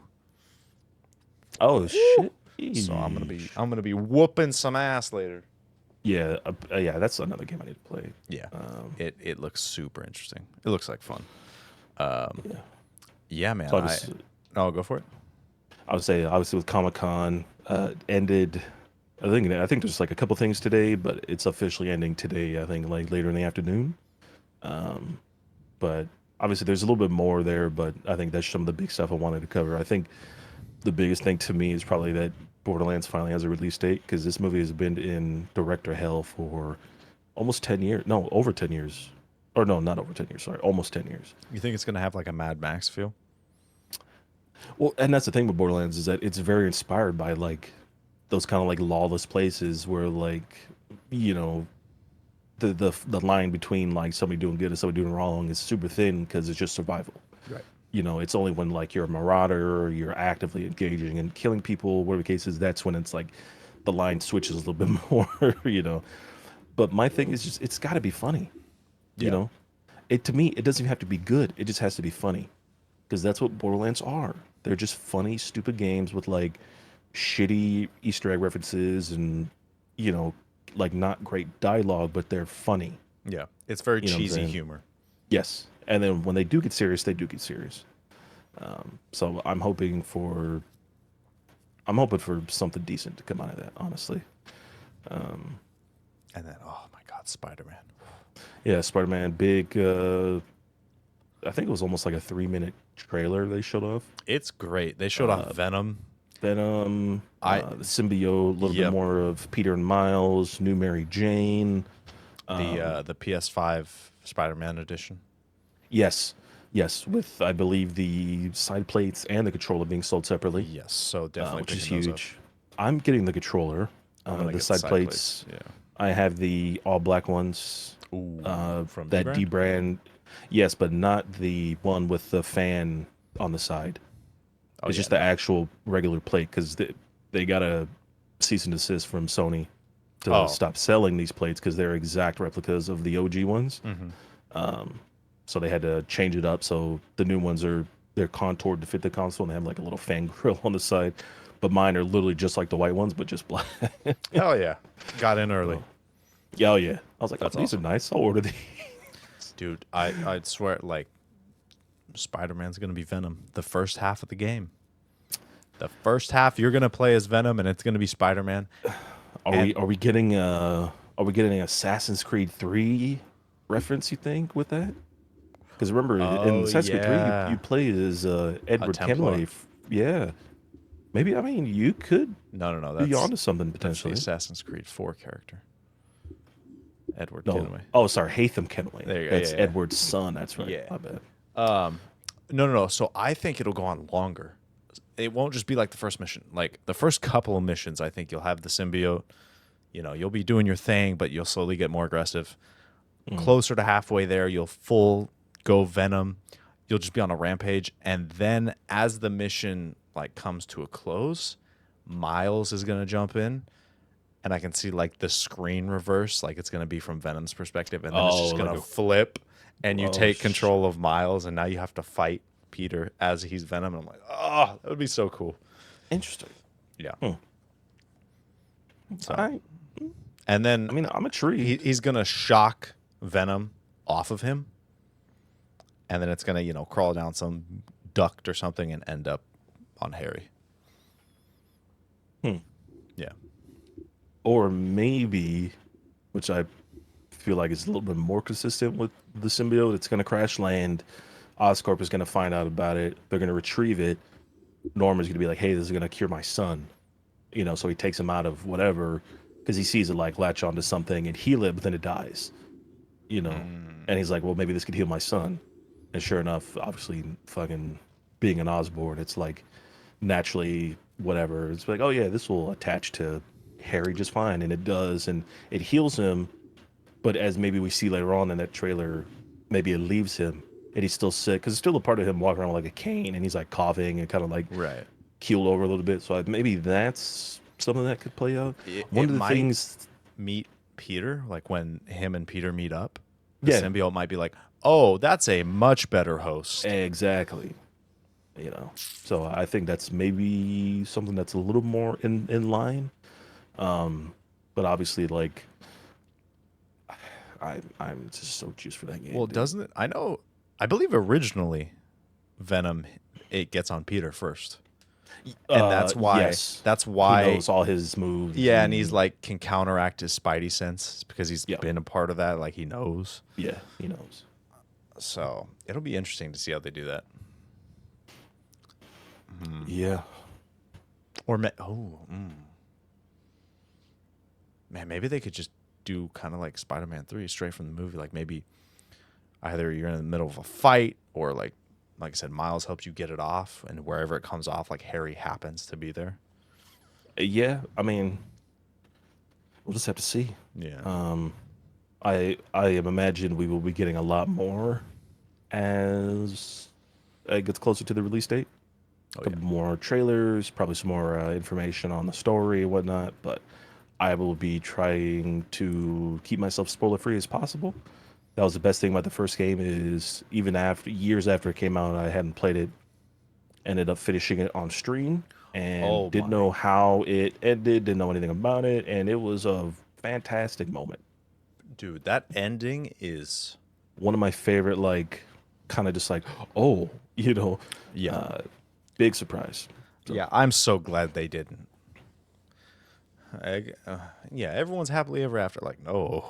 Oh shit. So Eesh. I'm gonna be whooping some ass later. Yeah, yeah. That's another game I need to play. Yeah. Um, It looks super interesting. It looks like fun. yeah. Yeah, man. So obviously, Oh, go for it. I would say obviously with Comic Con ended. I think there's like a couple things today, but it's officially ending today. I think like later in the afternoon. But obviously there's a little bit more there, but I think that's some of the big stuff I wanted to cover. I think the biggest thing to me is probably that Borderlands finally has a release date because this movie has been in director hell for almost 10 years. No, over 10 years. Or no, not over 10 years. Sorry, almost 10 years. You think it's gonna have like a Mad Max feel? Well, and that's the thing with Borderlands is that it's very inspired by like those kind of like lawless places where like you know the line between like somebody doing good and somebody doing wrong is super thin because it's just survival. Right. You know, it's only when like you're a marauder or you're actively engaging and killing people, whatever the case is, that's when it's like the line switches a little bit more, you know. But my thing is just it's got to be funny, you Yeah. know. It to me it doesn't even have to be good. It just has to be funny because that's what Borderlands are. They're just funny, stupid games with like shitty Easter egg references and you know like not great dialogue, but they're funny. Yeah. It's very You know what I'm cheesy saying? humor. Yes. And then when they do get serious, they do get serious. So I'm hoping for something decent to come out of that, honestly. And then, oh my God, Spider Man. Yeah, Spider-Man, big. I think it was almost like a 3 minute trailer they showed off. It's great. They showed off Venom. Venom, I the symbiote, a little bit Yep. more of Peter and Miles, new Mary Jane. The PS5 Spider Man edition. Yes, yes, with I believe the side plates and the controller being sold separately, Yes. So definitely which is picking those up. huge. I'm getting the controller. I'm gonna The get side plates. Yeah. I have the all black ones. Ooh. From That D D-Brand? brand, yes, but not the one with the fan on the side. Oh, It's yeah, just the no. actual regular plate because they got a cease and desist from Sony to Oh. stop selling these plates because they're exact replicas of the OG ones. Mm-hmm. So they had to change it up. So the new ones they're contoured to fit the console and they have like a little fan grill on the side. But mine are literally just like the white ones, but just black. Hell yeah. Got in early. Yeah, oh yeah. I was like, That's oh, these awesome. are nice. I'll order these. Dude, I'd swear, like, Spider Man's going to be Venom the first half of the game. The first half, you're going to play as Venom, and it's going to be Spider Man. Are we getting an Assassin's Creed 3 reference, you think, with that? Because remember, in Oh, Assassin's Creed 3, yeah. you play as Edward Templar. Kenway. Yeah. Maybe, I mean, you could No. be onto something That's the potentially. Assassin's Creed 4 character. Edward No. Kenway. Oh, sorry, Hatham Kenway. There you go. That's Yeah, yeah. Edward's son. That's right. Yeah. My bad. No. So I think it'll go on longer. It won't just be like the first mission. Like the first couple of missions, I think you'll have the symbiote. You know, you'll be doing your thing, but you'll slowly get more aggressive. Closer to halfway there, you'll full go Venom. You'll just be on a rampage, and then as the mission like comes to a close, Miles is gonna jump in, and I can see like the screen reverse, like it's gonna be from Venom's perspective, and then it's just Oh, gonna like a- flip, and you Oh, take control of Miles, and now you have to fight Peter as he's Venom. And I'm like, oh, that would be so cool. Interesting. Yeah. Hmm. So, I and then mean, I'm intrigued. he's gonna shock Venom off of him, and then it's gonna crawl down some duct or something and end up on Harry. Hmm. Yeah. Or maybe, which I feel like is a little bit more consistent with the symbiote, it's going to crash land. Oscorp is going to find out about it. They're going to retrieve it. Norman's going to be like, hey, this is going to cure my son. So he takes him out of whatever because he sees it like latch onto something and heal it, but then it dies. And he's like, well, maybe this could heal my son. And sure enough, obviously, fucking being an Osborn, it's like naturally whatever. It's like, oh yeah, this will attach to Harry just fine, and it does, and it heals him. But as maybe we see later on in that trailer, maybe it leaves him, and he's still sick because it's still a part of him walking around with like a cane, and he's like coughing and kind of like Right. keeled over a little bit. So maybe that's something that could play out. One of the might things, meet Peter, like when him and Peter meet up, the yeah, symbiote might be like, "Oh, that's a much better host." exactly. So I think that's maybe something that's a little more in line. But obviously, like, I'm just so juiced for that game. Well, Dude. doesn't it? I believe originally Venom it gets on Peter first. And that's why Yes, that's he why knows all his moves. yeah, and he's like can counteract his spidey sense because he's Yeah, been a part of that, like he knows. yeah, he knows. So, it'll be interesting to see how they do that. Yeah, Or man, maybe they could just do kind of like Spider-Man 3 straight from the movie, like maybe either you're in the middle of a fight or like I said, Miles helps you get it off, and wherever it comes off, like Harry happens to be there. yeah. I mean, we'll just have to see. Yeah. I imagine we will be getting a lot more as it gets closer to the release date. Oh A yeah. couple more trailers, probably some more information on the story and whatnot. But I will be trying to keep myself spoiler free as possible. That was the best thing about the first game is even after years after it came out, I hadn't played it. Ended up finishing it on stream and Oh didn't my. know how it ended, didn't know anything about it, and it was a fantastic moment. Dude, that ending is One of my favorite, like, kind of just like, oh, yeah. uh, big surprise. So, Yeah, I'm so glad they didn't. Yeah, everyone's happily ever after. Like, no.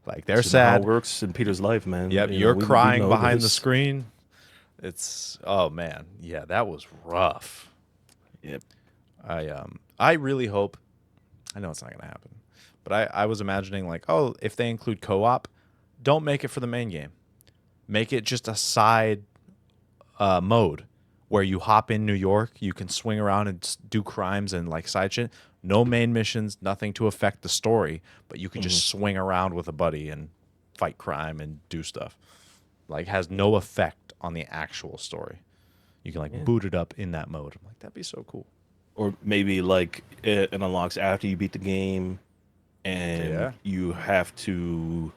Like, they're it's how it sad. works in Peter's life, man. Yep, you're We crying know behind the this. screen. It's, oh man. Yeah, that was rough. Yep. I really hope, I know it's not going to happen, but I was imagining, like, oh, if they include co-op, don't make it for the main game. Make it just a side mode where you hop in New York, you can swing around and do crimes and like side shit. No main missions, nothing to affect the story, but you can Hmm. just swing around with a buddy and fight crime and do stuff. Like has no effect on the actual story. You can like Yeah. boot it up in that mode. I'm like, that'd be so cool. Or maybe like it unlocks after you beat the game, and Yeah. you have to.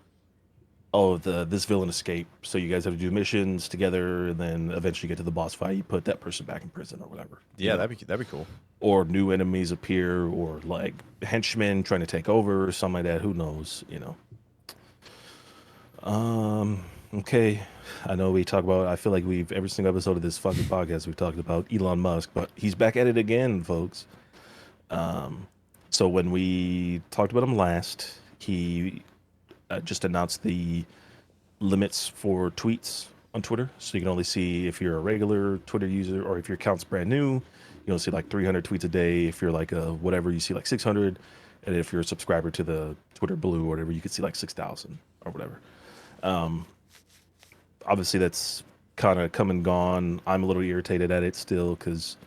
Oh, this villain escaped, so you guys have to do missions together, and then eventually get to the boss fight. You put that person back in prison or whatever. Yeah, that'd be cool. Or new enemies appear, or like henchmen trying to take over, or something like that. Who knows? Okay. I know we talk about. I feel like we've every single episode of this fucking podcast we've talked about Elon Musk, but he's back at it again, folks. So when we talked about him last, he just announced the limits for tweets on Twitter. So you can only see if you're a regular Twitter user or if your account's brand new, you don't see like 300 tweets a day. If you're like a whatever, you see like 600. And if you're a subscriber to the Twitter Blue or whatever, you could see like 6,000 or whatever. Obviously, that's kind of come and gone. I'm a little irritated at it still because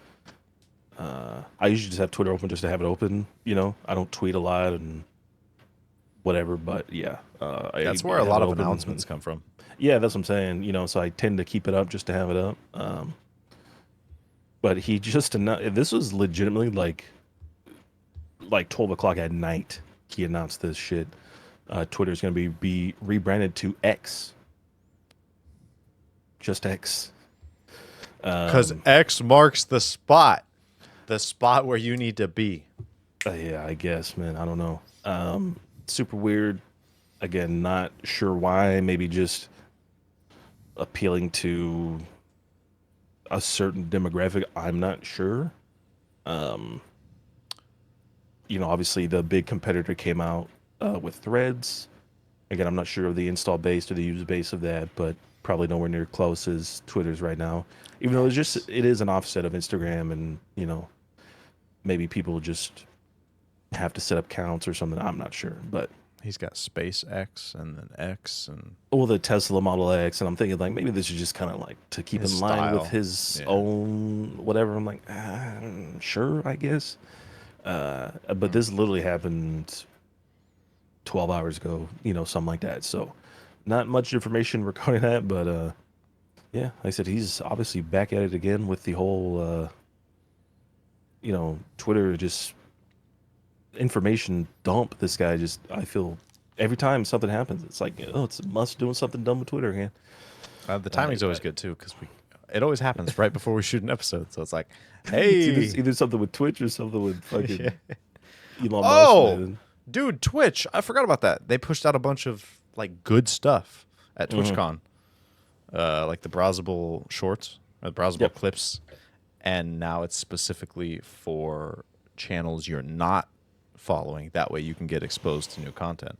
I usually just have Twitter open just to have it open. I don't tweet a lot and whatever, but yeah, That's I where a have lot it of open. announcements come from. Yeah, that's what I'm saying. So I tend to keep it up just to have it up. But he just announced this was legitimately like 12 o'clock at night. He announced this shit. Twitter's going to be rebranded to X. Just X. Because X marks the spot where you need to be. Yeah, I guess, man. I don't know. Super weird. Again, not sure why. Maybe just appealing to a certain demographic. I'm not sure. obviously the big competitor came out with Threads. Again, I'm not sure of the install base or the user base of that, but probably nowhere near close as Twitter's right now. Even though it is an offset of Instagram, and maybe people just have to set up counts or something. I'm not sure, but he's got SpaceX and then X and the Tesla Model X, and I'm thinking like maybe this is just kind of like to keep his in line with style. his own whatever. I'm like, sure, I guess. But this literally happened 12 hours ago, something like that. So not much information regarding that, but yeah, like I said, he's obviously back at it again with the whole Twitter just information dump. This guy just, I feel every time something happens, it's like, it's a must doing something dumb with Twitter again. The timing's always good too, because it always happens right before we shoot an episode. So it's like, It's hey, either something with Twitch or something with fucking Elon Musk. oh, Man. dude, Twitch! I forgot about that. They pushed out a bunch of like good stuff at TwitchCon, like the browsable shorts or the browsable clips, and now it's specifically for channels you're not following. That way, you can get exposed to new content,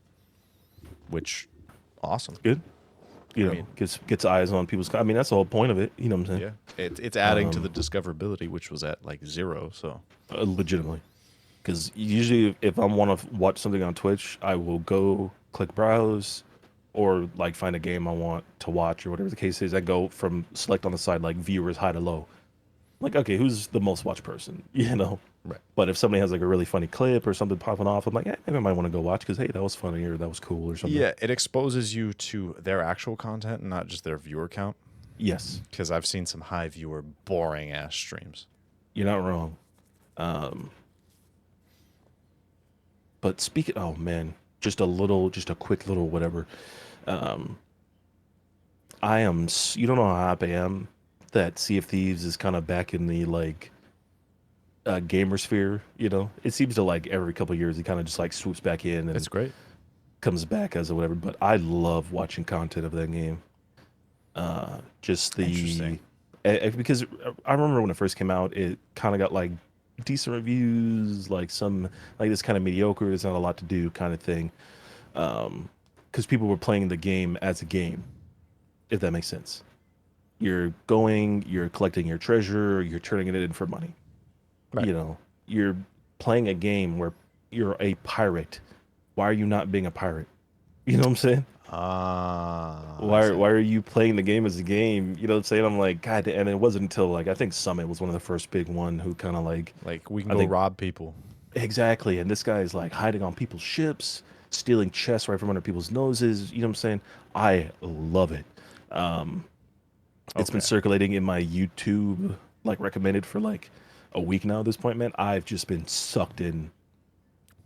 which awesome. Good. Gets eyes on people's. I mean, that's the whole point of it. You know what I'm saying? Yeah, it's adding to the discoverability, which was at like 0. So Legitimately, because usually if I want to watch something on Twitch, I will go click browse, or like find a game I want to watch or whatever the case is. I go from select on the side like viewers high to low. Like, okay, who's the most watched person? Right. But if somebody has like a really funny clip or something popping off, I'm like, maybe I might want to go watch because hey, that was funny or that was cool or something. Yeah, it exposes you to their actual content and not just their viewer count. Yes, because I've seen some high viewer, boring ass streams. You're not wrong. But speaking, oh man, just a quick little whatever. You don't know how happy I am that Sea of Thieves is kind of back in the like gamer sphere. It seems to like every couple of years he kind of just like swoops back in and It's great. comes back as a whatever. But I love watching content of that game. Just the because I remember when it first came out, it kind of got like decent reviews, like some like this kind of mediocre. There's not a lot to do kind of thing, because people were playing the game as a game, if that makes sense. You're collecting your treasure, you're turning it in for money. Right. You're playing a game where you're a pirate. Why are you not being a pirate? You know what I'm saying? Why are you playing the game as a game? You know what I'm saying? I'm like, God, and it wasn't until like I think Summit was one of the first big one who kind of like we can go rob people. Exactly, and this guy is like hiding on people's ships, stealing chests right from under people's noses. You know what I'm saying? I love it. It's been circulating in my YouTube like recommended for like a week now at this point, man. I've just been sucked in.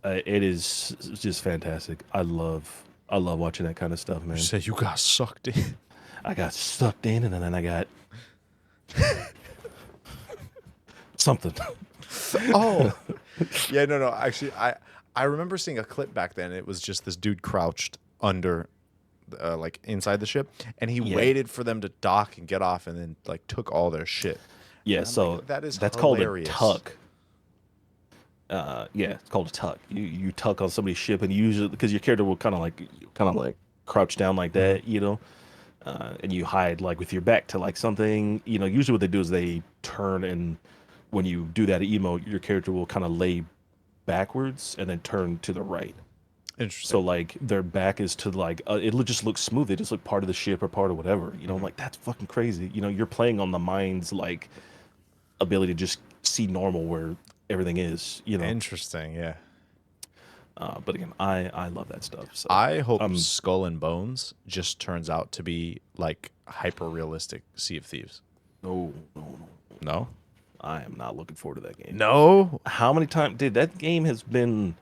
It is just fantastic. I love watching that kind of stuff, man. You say you got sucked in. I got sucked in, and then I got something. Oh, yeah, no. Actually, I remember seeing a clip back then. It was just this dude crouched under, like inside the ship, and he waited for them to dock and get off, and then like took all their shit. Yeah, so like, that's called hilarious. a tuck. Yeah, it's called a tuck. You tuck on somebody's ship, and usually because your character will kind of like crouch down like that, and you hide like with your back to like something. Usually what they do is they turn, and when you do that emote, your character will kind of lay backwards and then turn to the right. Interesting. So like their back is to like it just looks smooth. They just look part of the ship or part of whatever. I'm like, that's fucking crazy. You're playing on the mind's like ability to just see normal where everything is. Interesting. Yeah. But again, I love that stuff. So I hope Skull and Bones just turns out to be like hyper realistic Sea of Thieves. No. I am not looking forward to that game. No. How many times did that game has been?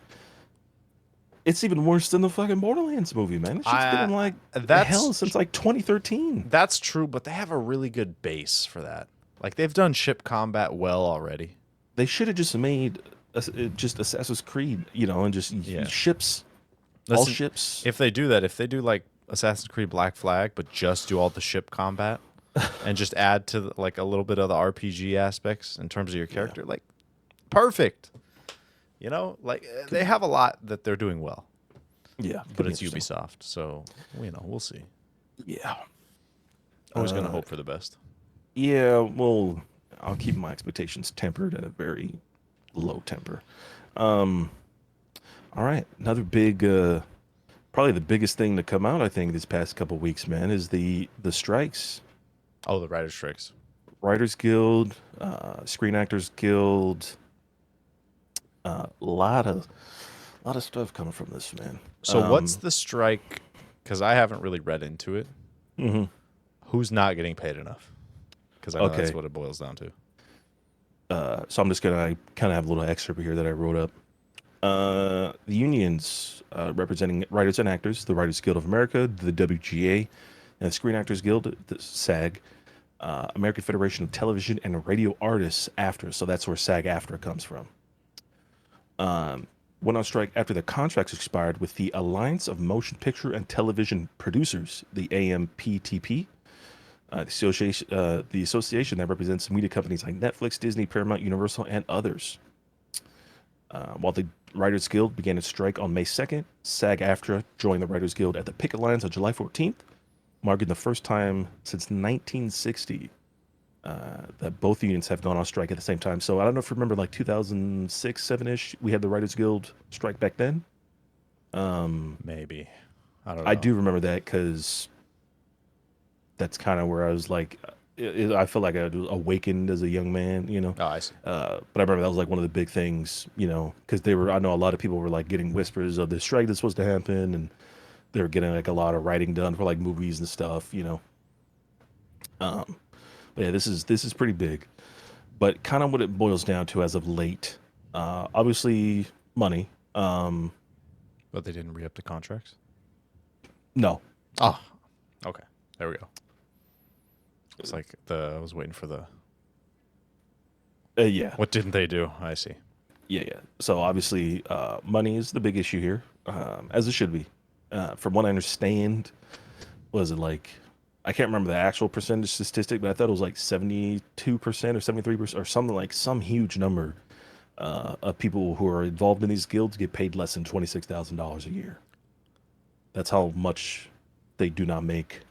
It's even worse than the fucking Borderlands movie, man. It's just been like hell since like 2013. That's true, but they have a really good base for that. Like they've done ship combat well already. They should have just made just Assassin's Creed, and just ships. All ships. If they do that, if they do like Assassin's Creed Black Flag, but just do all the ship combat and just add to like a little bit of the RPG aspects in terms of your character, like perfect. You know, like they have a lot that they're doing well, Yeah, but could be it's interesting. Ubisoft, so we'll see. Yeah. Always gonna Uh, hope for the best. yeah. Well, I'll keep my expectations tempered at a very low temper. Um. All right. Another big, probably the biggest thing to come out, I think, this past couple weeks, man, is the strikes. Oh, the writer's strikes. Writers Guild, Screen Actors Guild. A lot of stuff coming from this, man. So what's the strike? Because I haven't really read into it. Mhm. Who's not getting paid enough? Because I know that's Okay. what it boils down to. So I'm just gonna kind of have a little excerpt here that I wrote up. The unions representing writers and actors, the Writers Guild of America, the WGA, and the Screen Actors Guild, the SAG, American Federation of Television and Radio Artists, AFTRA. So that's where SAG-AFTRA comes from. Went on strike after the contracts expired with the Alliance of Motion Picture and Television Producers, the AMPTP, the association that represents media companies like Netflix, Disney, Paramount, Universal, and others. While the Writers Guild began its strike on May 2nd, SAG-AFTRA joined the Writers Guild at the picket lines on July 14th, marking the first time since 1960 that both unions have gone on strike at the same time. So I don't know if you remember, like 2006, 7-ish, we had the Writers Guild strike back then. Maybe. I don't I know. do remember that because that's kind of where I was like, I felt like I was awakened as a young man, you know. Oh, I see. But I remember that was like one of the big things, you know, because I know a lot of people were like getting whispers of the strike that's supposed to happen, and they were getting like a lot of writing done for like movies and stuff, you know. But yeah, this is pretty big. But kind of what it boils down to as of late, obviously money. But they didn't re-up the contracts? No, Oh, okay. There we go. It's like I was waiting for the, yeah, what didn't they do? I see. yeah. So obviously, money is the big issue here, as it should be. From what I understand, was it like I can't remember the actual percentage statistic, but I thought it was like 72% or 73% or something, like some huge number of people who are involved in these guilds get paid less than $26,000 a year. That's how much they do not make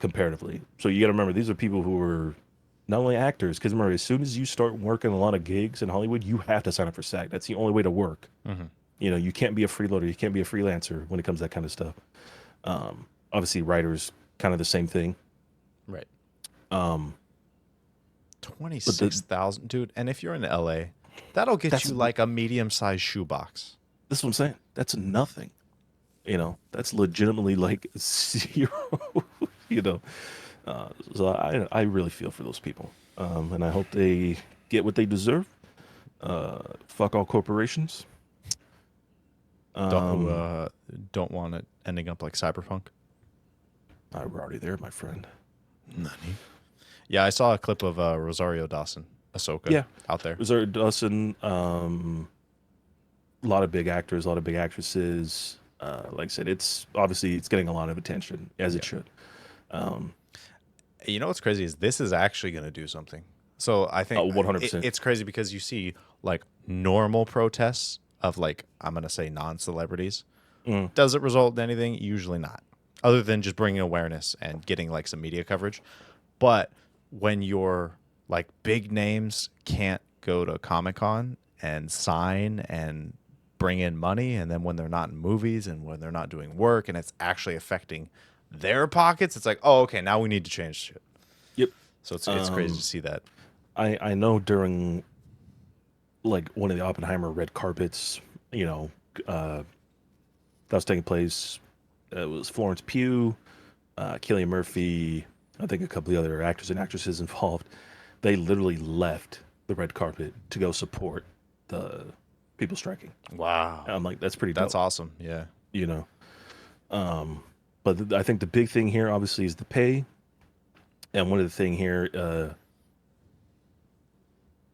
comparatively. So you got to remember, these are people who are not only actors, because remember, as soon as you start working a lot of gigs in Hollywood, you have to sign up for SAG. That's the only way to work. Mm-hmm. You know, you can't be a freeloader, you can't be a freelancer when it comes to that kind of stuff. Obviously, writers, kind of the same thing. Right. Um, but 26,000, dude. And if you're in LA, that'll get that's you like a medium-sized shoebox. that's what I'm saying. That's nothing. You know, that's legitimately like zero. You know, so I really feel for those people, and I hope they get what they deserve. Fuck all corporations. Don't don't want it ending up like Cyberpunk. We're already there, my friend. Nani? Yeah, I saw a clip of Rosario Dawson, Ahsoka, Yeah, out there. Rosario Dawson. A lot of big actors, a lot of big actresses. Like I said, it's getting a lot of attention as it Yeah. should. You know what's crazy is this is actually going to do something. So I think 100%. it's crazy because you see like normal protests of like, I'm going to say non-celebrities. Mm. Does it result in anything? Usually not, other than just bringing awareness and getting like some media coverage. But when your like big names can't go to Comic-Con and sign and bring in money, and then when they're not in movies and when they're not doing work and it's actually affecting their pockets, it's like, oh, okay, now we need to change shit. Yep. So it's crazy to see that. I know during like one of the Oppenheimer red carpets, you know, that was taking place. It was Florence Pugh, Cillian Murphy, I think a couple of other actors and actresses involved. They literally left the red carpet to go support the people striking. Wow, And I'm like, that's pretty that's dope, awesome. Yeah, you know. But I think the big thing here, obviously, is the pay. And one of the thing here,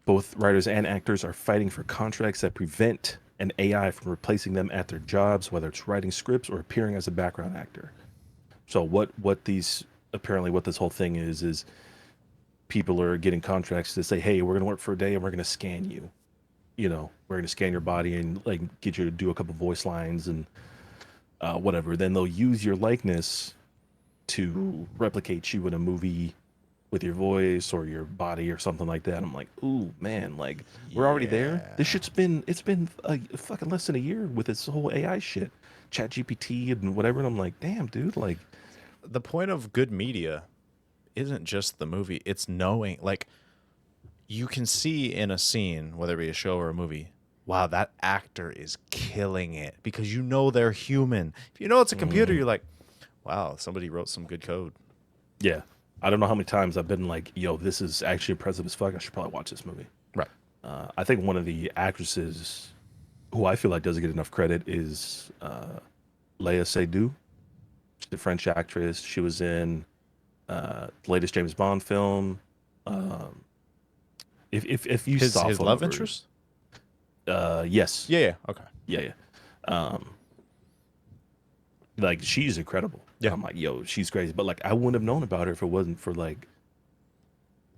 both writers and actors are fighting for contracts that prevent an AI from replacing them at their jobs, whether it's writing scripts or appearing as a background actor. So what these apparently what this whole thing is people are getting contracts to say, hey, we're going to work for a day and we're going to scan you. we're going to scan your body and like get you to do a couple voice lines and whatever. Then they'll use your likeness to replicate you in a movie with your voice or your body or something like that. I'm like, ooh, man, like we're already there. Yeah. It's been fucking less than a year with this whole AI shit, Chat GPT and whatever. And I'm like, damn, dude, like, The point of good media isn't just the movie, it's knowing, like, you can see in a scene, whether it be a show or a movie, wow, that actor is killing it because you know they're human. If you know it's a computer, you're like, wow, somebody wrote some good code. yeah. I don't know how many times I've been like, yo, this is actually impressive as fuck. I should probably watch this movie. Right. I think one of the actresses who I feel like doesn't get enough credit is Léa Seydoux. She's a French actress. She was in the latest James Bond film. If you saw His love interest? yes, Yeah. Okay. yeah. Like she's incredible. Yeah. I'm like, yo, she's crazy. But like, I wouldn't have known about her if it wasn't for like,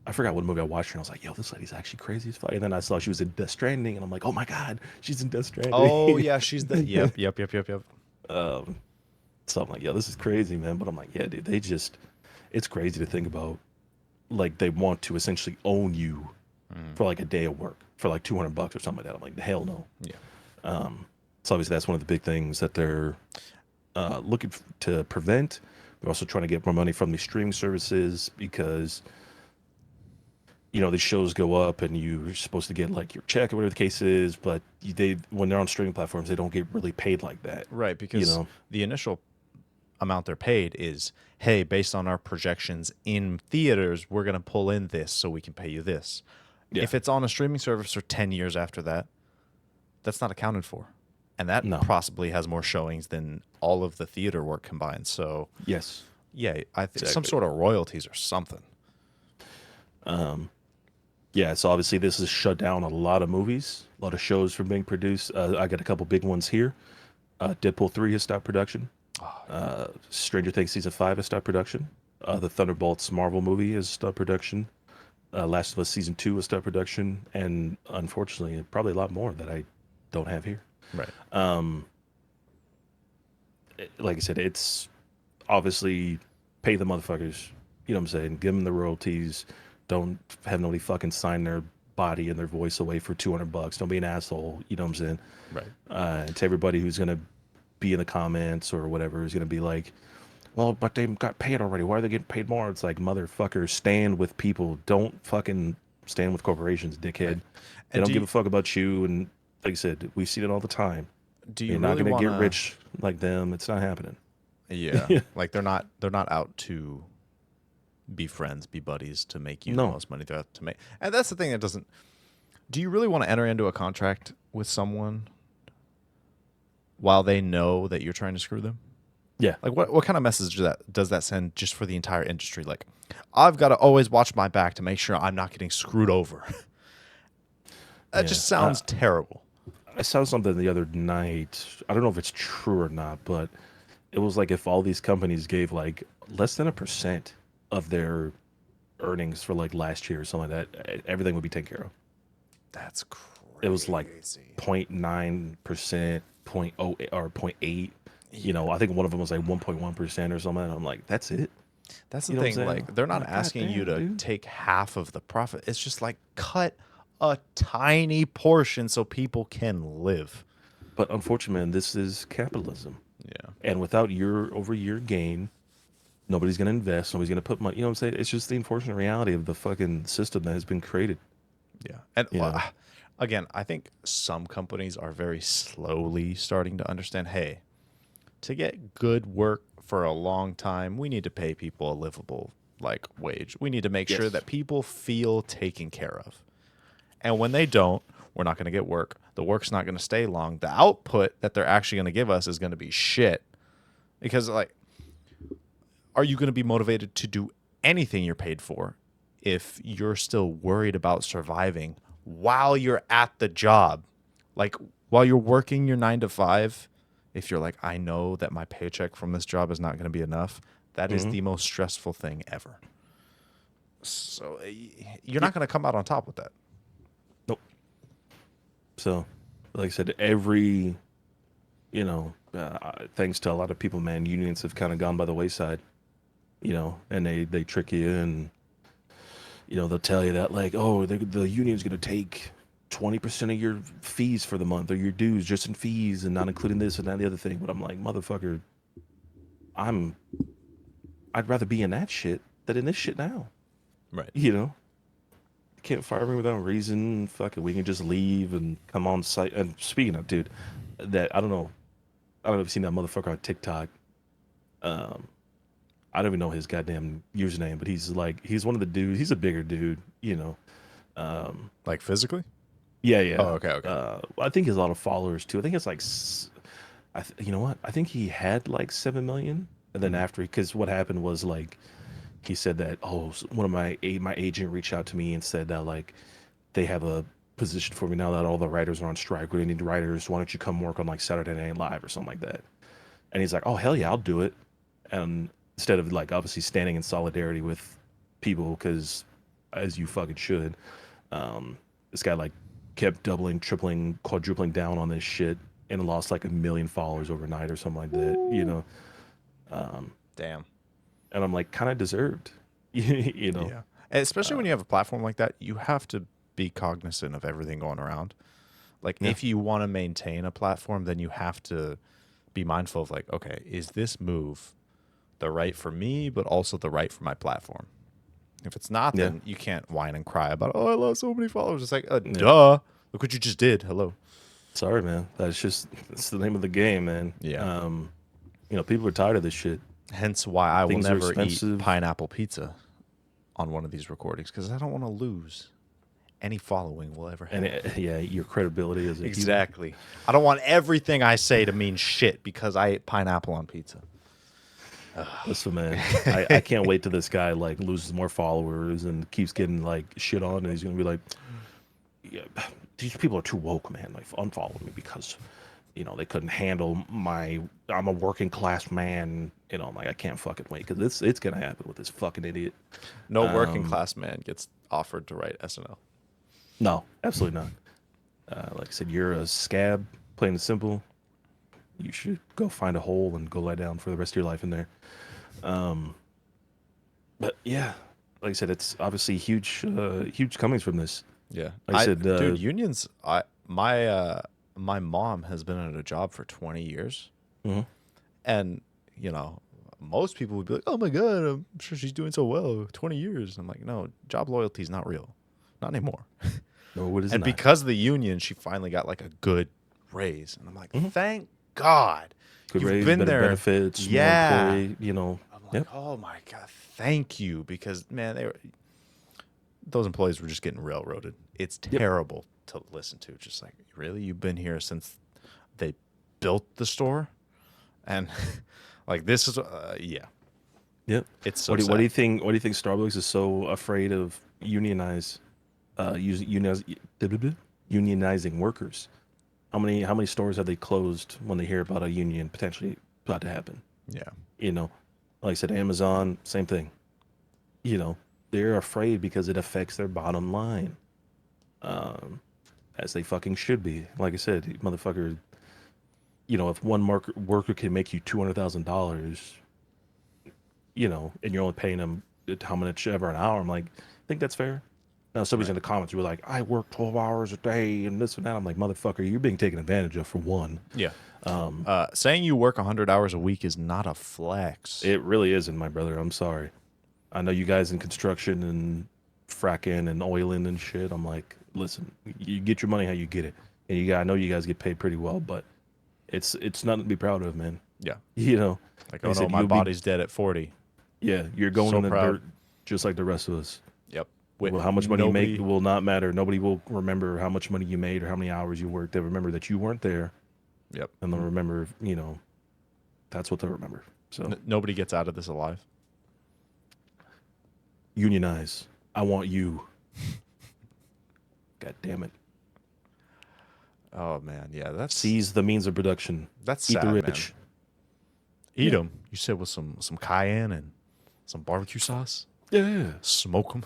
I forgot what movie I watched her, and I was like, yo, this lady's actually crazy as fuck. And then I saw she was in Death Stranding, and I'm like, oh my god, she's in Death Stranding. Oh yeah, she's the yep. So I'm like, yo, this is crazy, man. But I'm like, yeah, dude, it's crazy to think about. Like they want to essentially own you for like a day of work for like $200 or something like that. I'm like, hell no. Yeah. So obviously that's one of the big things that they're looking to prevent. They're also trying to get more money from these streaming services because these shows go up and you're supposed to get like your check or whatever the case is, but when they're on streaming platforms, they don't get really paid like that. Right, because the initial amount they're paid is, hey, based on our projections in theaters, we're going to pull in this so we can pay you this. Yeah. If it's on a streaming service for 10 years after that, that's not accounted for. And that possibly has more showings than all of the theater work combined. So, yes. Yeah, I think some sort of royalties or something. Yeah, so obviously this has shut down a lot of movies, a lot of shows from being produced. I got a couple big ones here. Deadpool 3 has stopped production. Stranger Things Season 5 has stopped production. The Thunderbolts Marvel movie has stopped production. Last of Us Season 2 has stopped production. And unfortunately, probably a lot more that I don't have here. Right. Like I said, it's obviously pay the motherfuckers. You know what I'm saying? Give them the royalties. Don't have nobody fucking sign their body and their voice away for $200. Don't be an asshole. You know what I'm saying? Right. And to everybody who's going to be in the comments or whatever is going to be like, well, but they got paid already. Why are they getting paid more? It's like, motherfucker, stand with people. Don't fucking stand with corporations, dickhead. Right. They don't give a fuck about you. And like I said, we've seen it all the time. You're not going to get rich like them. It's not happening. Yeah. Like they're not out to be friends, be buddies, to make you the most money they're out to make. And that's the thing that doesn't. Do you really want to enter into a contract with someone while they know that you're trying to screw them? Yeah. Like what kind of message does that send just for the entire industry? Like, I've got to always watch my back to make sure I'm not getting screwed over. That just sounds terrible. I saw something the other night. I don't know if it's true or not, but it was like if all these companies gave like less than 1% of their earnings for like last year or something like that, everything would be taken care of. That's crazy. It was like 0.9%, 0.08 or 0.8. I think one of them was like 1.1% or something. And I'm like, that's it. That's the thing. Like, they're not asking you to take half of the profit. It's just like cut a tiny portion so people can live. But unfortunately, man, this is capitalism. Yeah. And without year-over-year gain, nobody's going to invest. Nobody's going to put money. You know what I'm saying? It's just the unfortunate reality of the fucking system that has been created. Yeah. And again, I think some companies are very slowly starting to understand, hey, to get good work for a long time, we need to pay people a livable wage. We need to make sure that people feel taken care of. And when they don't, we're not going to get work. The work's not going to stay long. The output that they're actually going to give us is going to be shit. Because are you going to be motivated to do anything you're paid for if you're still worried about surviving while you're at the job? Like, while you're working your 9 to 5, if you're like, I know that my paycheck from this job is not going to be enough, that is the most stressful thing ever. So you're not going to come out on top with that. Nope. So, like I said, every thanks to a lot of people, man, unions have kind of gone by the wayside. And they trick you, and they'll tell you that like, oh, the union's gonna take 20% of your fees for the month or your dues just in fees and not including this and that and the other thing. But I'm like, motherfucker, I'd rather be in that shit than in this shit now. Right. You can't fire me without reason. Fuck it, we can just leave and come on site. And speaking of, dude, that I don't know if you've seen that motherfucker on TikTok. Um, I don't even know his goddamn username, but he's one of the dudes. He's a bigger dude. Like physically? Yeah, yeah. Oh, okay, okay. I think he has a lot of followers too. I think it's like, you know what? I think he had like 7 million, and then after, because what happened was like, he said that one of my agent reached out to me and said that like they have a position for me now that all the writers are on strike. We need writers. Why don't you come work on like Saturday Night Live or something like that? And he's like, oh hell yeah, I'll do it. And instead of like obviously standing in solidarity with people, because as you fucking should, this guy like kept doubling, tripling, quadrupling down on this shit and lost like 1 million followers overnight or something like that. Damn. And I'm like, kind of deserved. Yeah. And especially when you have a platform like that, you have to be cognizant of everything going around. Like, if you want to maintain a platform, then you have to be mindful of like, okay, is this move the right for me, but also the right for my platform? If it's not, then you can't whine and cry about, oh, I lost so many followers. It's like, duh. Look what you just did. Hello. Sorry, man. That's the name of the game, man. Yeah. People are tired of this shit. Hence why I will Things are never eat expensive. pineapple pizza on one of these recordings, because I don't want to lose any following we'll ever have. And your credibility is exactly. I don't want everything I say to mean shit because I ate pineapple on pizza. Listen, man, I can't wait till this guy like loses more followers and keeps getting like shit on, and he's gonna be like, yeah, these people are too woke, man. Like unfollow me because they couldn't handle I'm a working class man. I'm like, I can't fucking wait, because it's gonna happen with this fucking idiot. No working class man gets offered to write SNL. No, absolutely not. Like I said, you're a scab, plain and simple. You should go find a hole and go lie down for the rest of your life in there. But yeah, like I said, it's obviously huge comings from this. Yeah, like I said, dude, unions. My mom has been at a job for 20 years, and most people would be like, "Oh my god, I'm sure she's doing so well, 20 years." I'm like, no, job loyalty is not real, not anymore. No, it is and not. because of the union, she finally got like a good raise, and I'm like, thank God. Good You've raise, been better there. benefits, Yeah. more employee, I'm like, oh my God, thank you. Because, man, those employees were just getting railroaded. It's terrible to listen to. Just like, really? You've been here since they built the store? And, like, this is, yeah. Yep. It's so what sad. do you think Starbucks is so afraid of unionizing workers? How many stores have they closed when they hear about a union potentially about to happen? Yeah. Like I said, Amazon, same thing. They're afraid because it affects their bottom line. As they fucking should be. Like I said, motherfucker, if one worker can make you $200,000, and you're only paying them how much ever an hour, I'm like, I think that's fair. Now, somebody's in the comments who are like, I work 12 hours a day and this and that. I'm like, motherfucker, you're being taken advantage of, for one. Yeah. Saying you work 100 hours a week is not a flex. It really isn't, my brother. I'm sorry. I know you guys in construction and fracking and oiling and shit. I'm like, listen, you get your money how you get it. And I know you guys get paid pretty well, but it's nothing to be proud of, man. Yeah. Like oh no, my body's dead at 40. Yeah, you're going So in the proud. dirt just like the rest of us. Yep. Well, how much money you make will not matter. Nobody will remember how much money you made or how many hours you worked. They'll remember that you weren't there. Yep. And they'll remember, that's what they'll remember. So nobody gets out of this alive. Unionize. I want you. God damn it. Oh man, yeah, that's seize the means of production. That's eat sad, the rich. Man. Eat them. You said with some cayenne and some barbecue sauce. Yeah. Smoke them.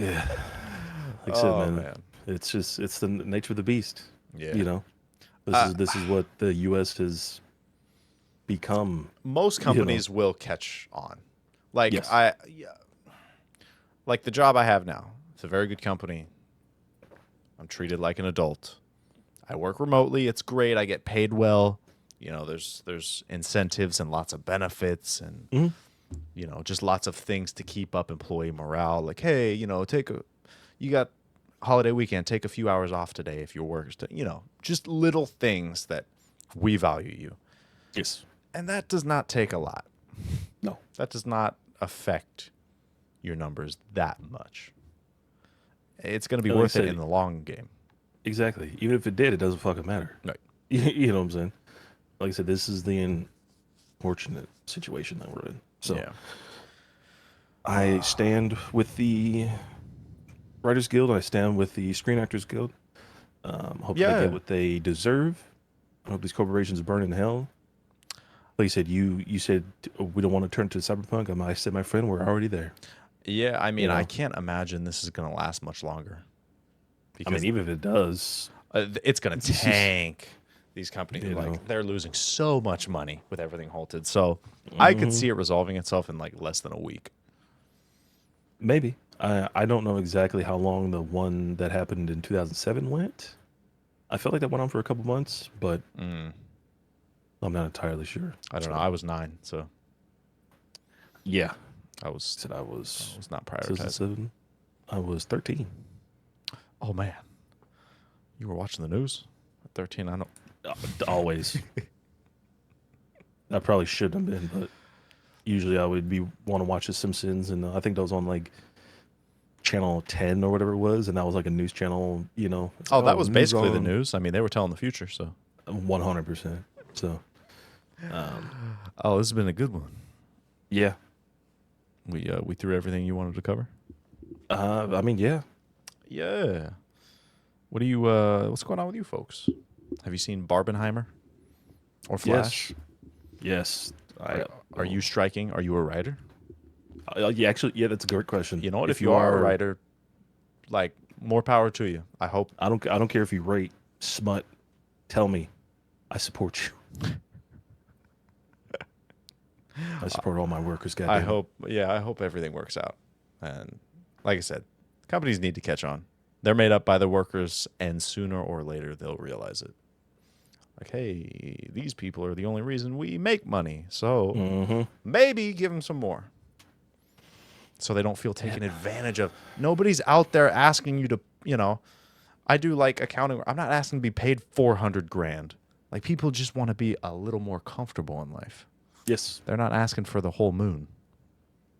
Yeah. Like I said, Oh man, man. it's the nature of the beast. Yeah. You know, Uh, this is what the U.S. has become. Most You know, companies will catch on. Like yes. yeah, like the job I have now. It's a very good company. I'm treated like an adult. I work remotely. It's great. I get paid well. You know, there's incentives and lots of benefits and Mhm. just lots of things to keep up employee morale. Like, hey, you got holiday weekend, take a few hours off today if your work is, just little things that we value you. Yes. And that does not take a lot. No. That does not affect your numbers that much. It's going to be And like I worth it in said, the long game. exactly. Even if it did, it doesn't fucking matter. Right. You know what I'm saying? Like I said, this is the unfortunate situation that we're in. So Yeah. I stand with the Writers Guild. I stand with the Screen Actors Guild. Hope they get Yeah. what they deserve. I hope these corporations burn in hell. Like you said, you said we don't want to turn to cyberpunk. I said, my friend, we're already there. Yeah, I You mean, I know, can't imagine this is going to last much longer I mean, because even if it does, it's going to tank. These companies are you know, they're losing so much money with everything halted. So I could hmm see it resolving itself in like less than a week. maybe. I don't know exactly how long the one that happened in 2007 went. I felt like that went on for a couple months, but Mm, I'm not entirely sure. I don't know. So I was 9, so yeah, I was said I I was was not prioritizing. 2007. I was 13. Oh man, you were watching the news at 13. I don't. Uh, Always. I probably shouldn't have been, but usually I would be want to watch The Simpsons, and I think that was on like channel 10 or whatever it was, and that was like a news channel. You know, it's like, Oh, that oh, was news basically the on news. I mean, they were telling the future. So 100%. So oh, this has been a good one. yeah, We threw everything you wanted to cover. I mean, yeah, Yeah. What do you what's going on with you folks? Have you seen Barbenheimer or Flash? yes, yes. I Are you striking? Are you a writer? yeah, actually, yeah, that's a great question. You know what? If you are a writer, like more power to you. I hope. I don't care if you rate smut. Tell me, I support you. I support all my workers. I Goddamn it. hope. Yeah, I hope everything works out. And like I said, companies need to catch on. They're made up by the workers, and sooner or later they'll realize it. Like, hey, these people are the only reason we make money. So Mm-hmm. maybe give them some more. So they don't feel taken advantage of. Nobody's out there asking you to, I do like accounting. I'm not asking to be paid 400 grand. Like people just want to be a little more comfortable in life. Yes. They're not asking for the whole moon.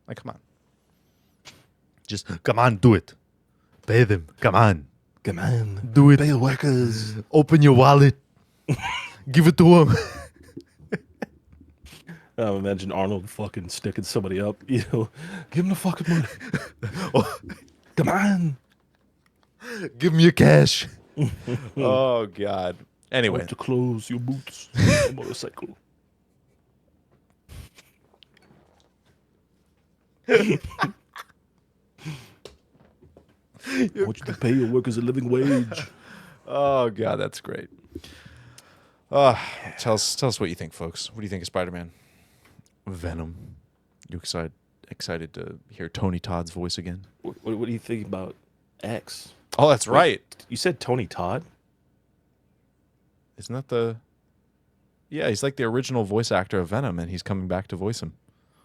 Like, come on. Just come on, do it. Pay them. Come on. Come on. Do it. Pay the workers. Open your wallet. Give it to them. Imagine Arnold fucking sticking somebody up. You know, give him the fucking money. Oh, Come on. give me your cash. Oh, God. Anyway. To close your boots. On a motorcycle. I want you to pay your workers a living wage. Oh, God, that's great. Tell us what you think, folks. What do you think of Spider-Man? Venom. You excited to hear Tony Todd's voice again? What do you think about X? Oh, that's Wait, right. You said Tony Todd? Isn't that the... Yeah, he's like the original voice actor of Venom, and he's coming back to voice him.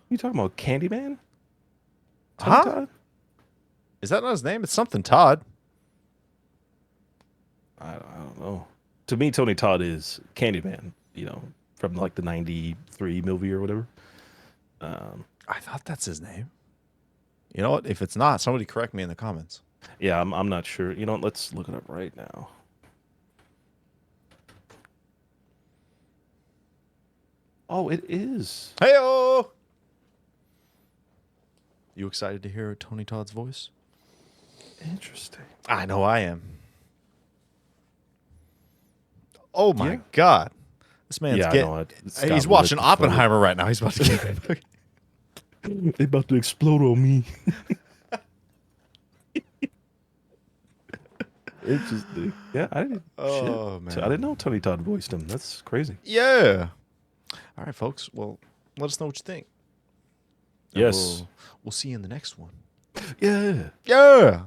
You talking about Candyman? Huh? Todd? Is that not his name? It's something Todd. I don't know. To me, Tony Todd is Candyman, you know, from like the 93 movie or whatever. I thought that's his name. You know what? If it's not, somebody correct me in the comments. Yeah, I'm not sure. You know what? Let's look it up right now. Oh, it is. Hey-o! You excited to hear Tony Todd's voice? Interesting. I know I am. Oh my Yeah. God. This man's Yeah, I know it. It's got he's me watching lit the fuck up. Oppenheimer right now. He's about to get They about to explode on me. It's just, yeah, I didn't, shit. Oh So I didn't man. know Tony Todd voiced him. That's crazy. Yeah. All right, folks. Well, let us know what you think. And Yes. we'll see you in the next one. Yeah. Yeah.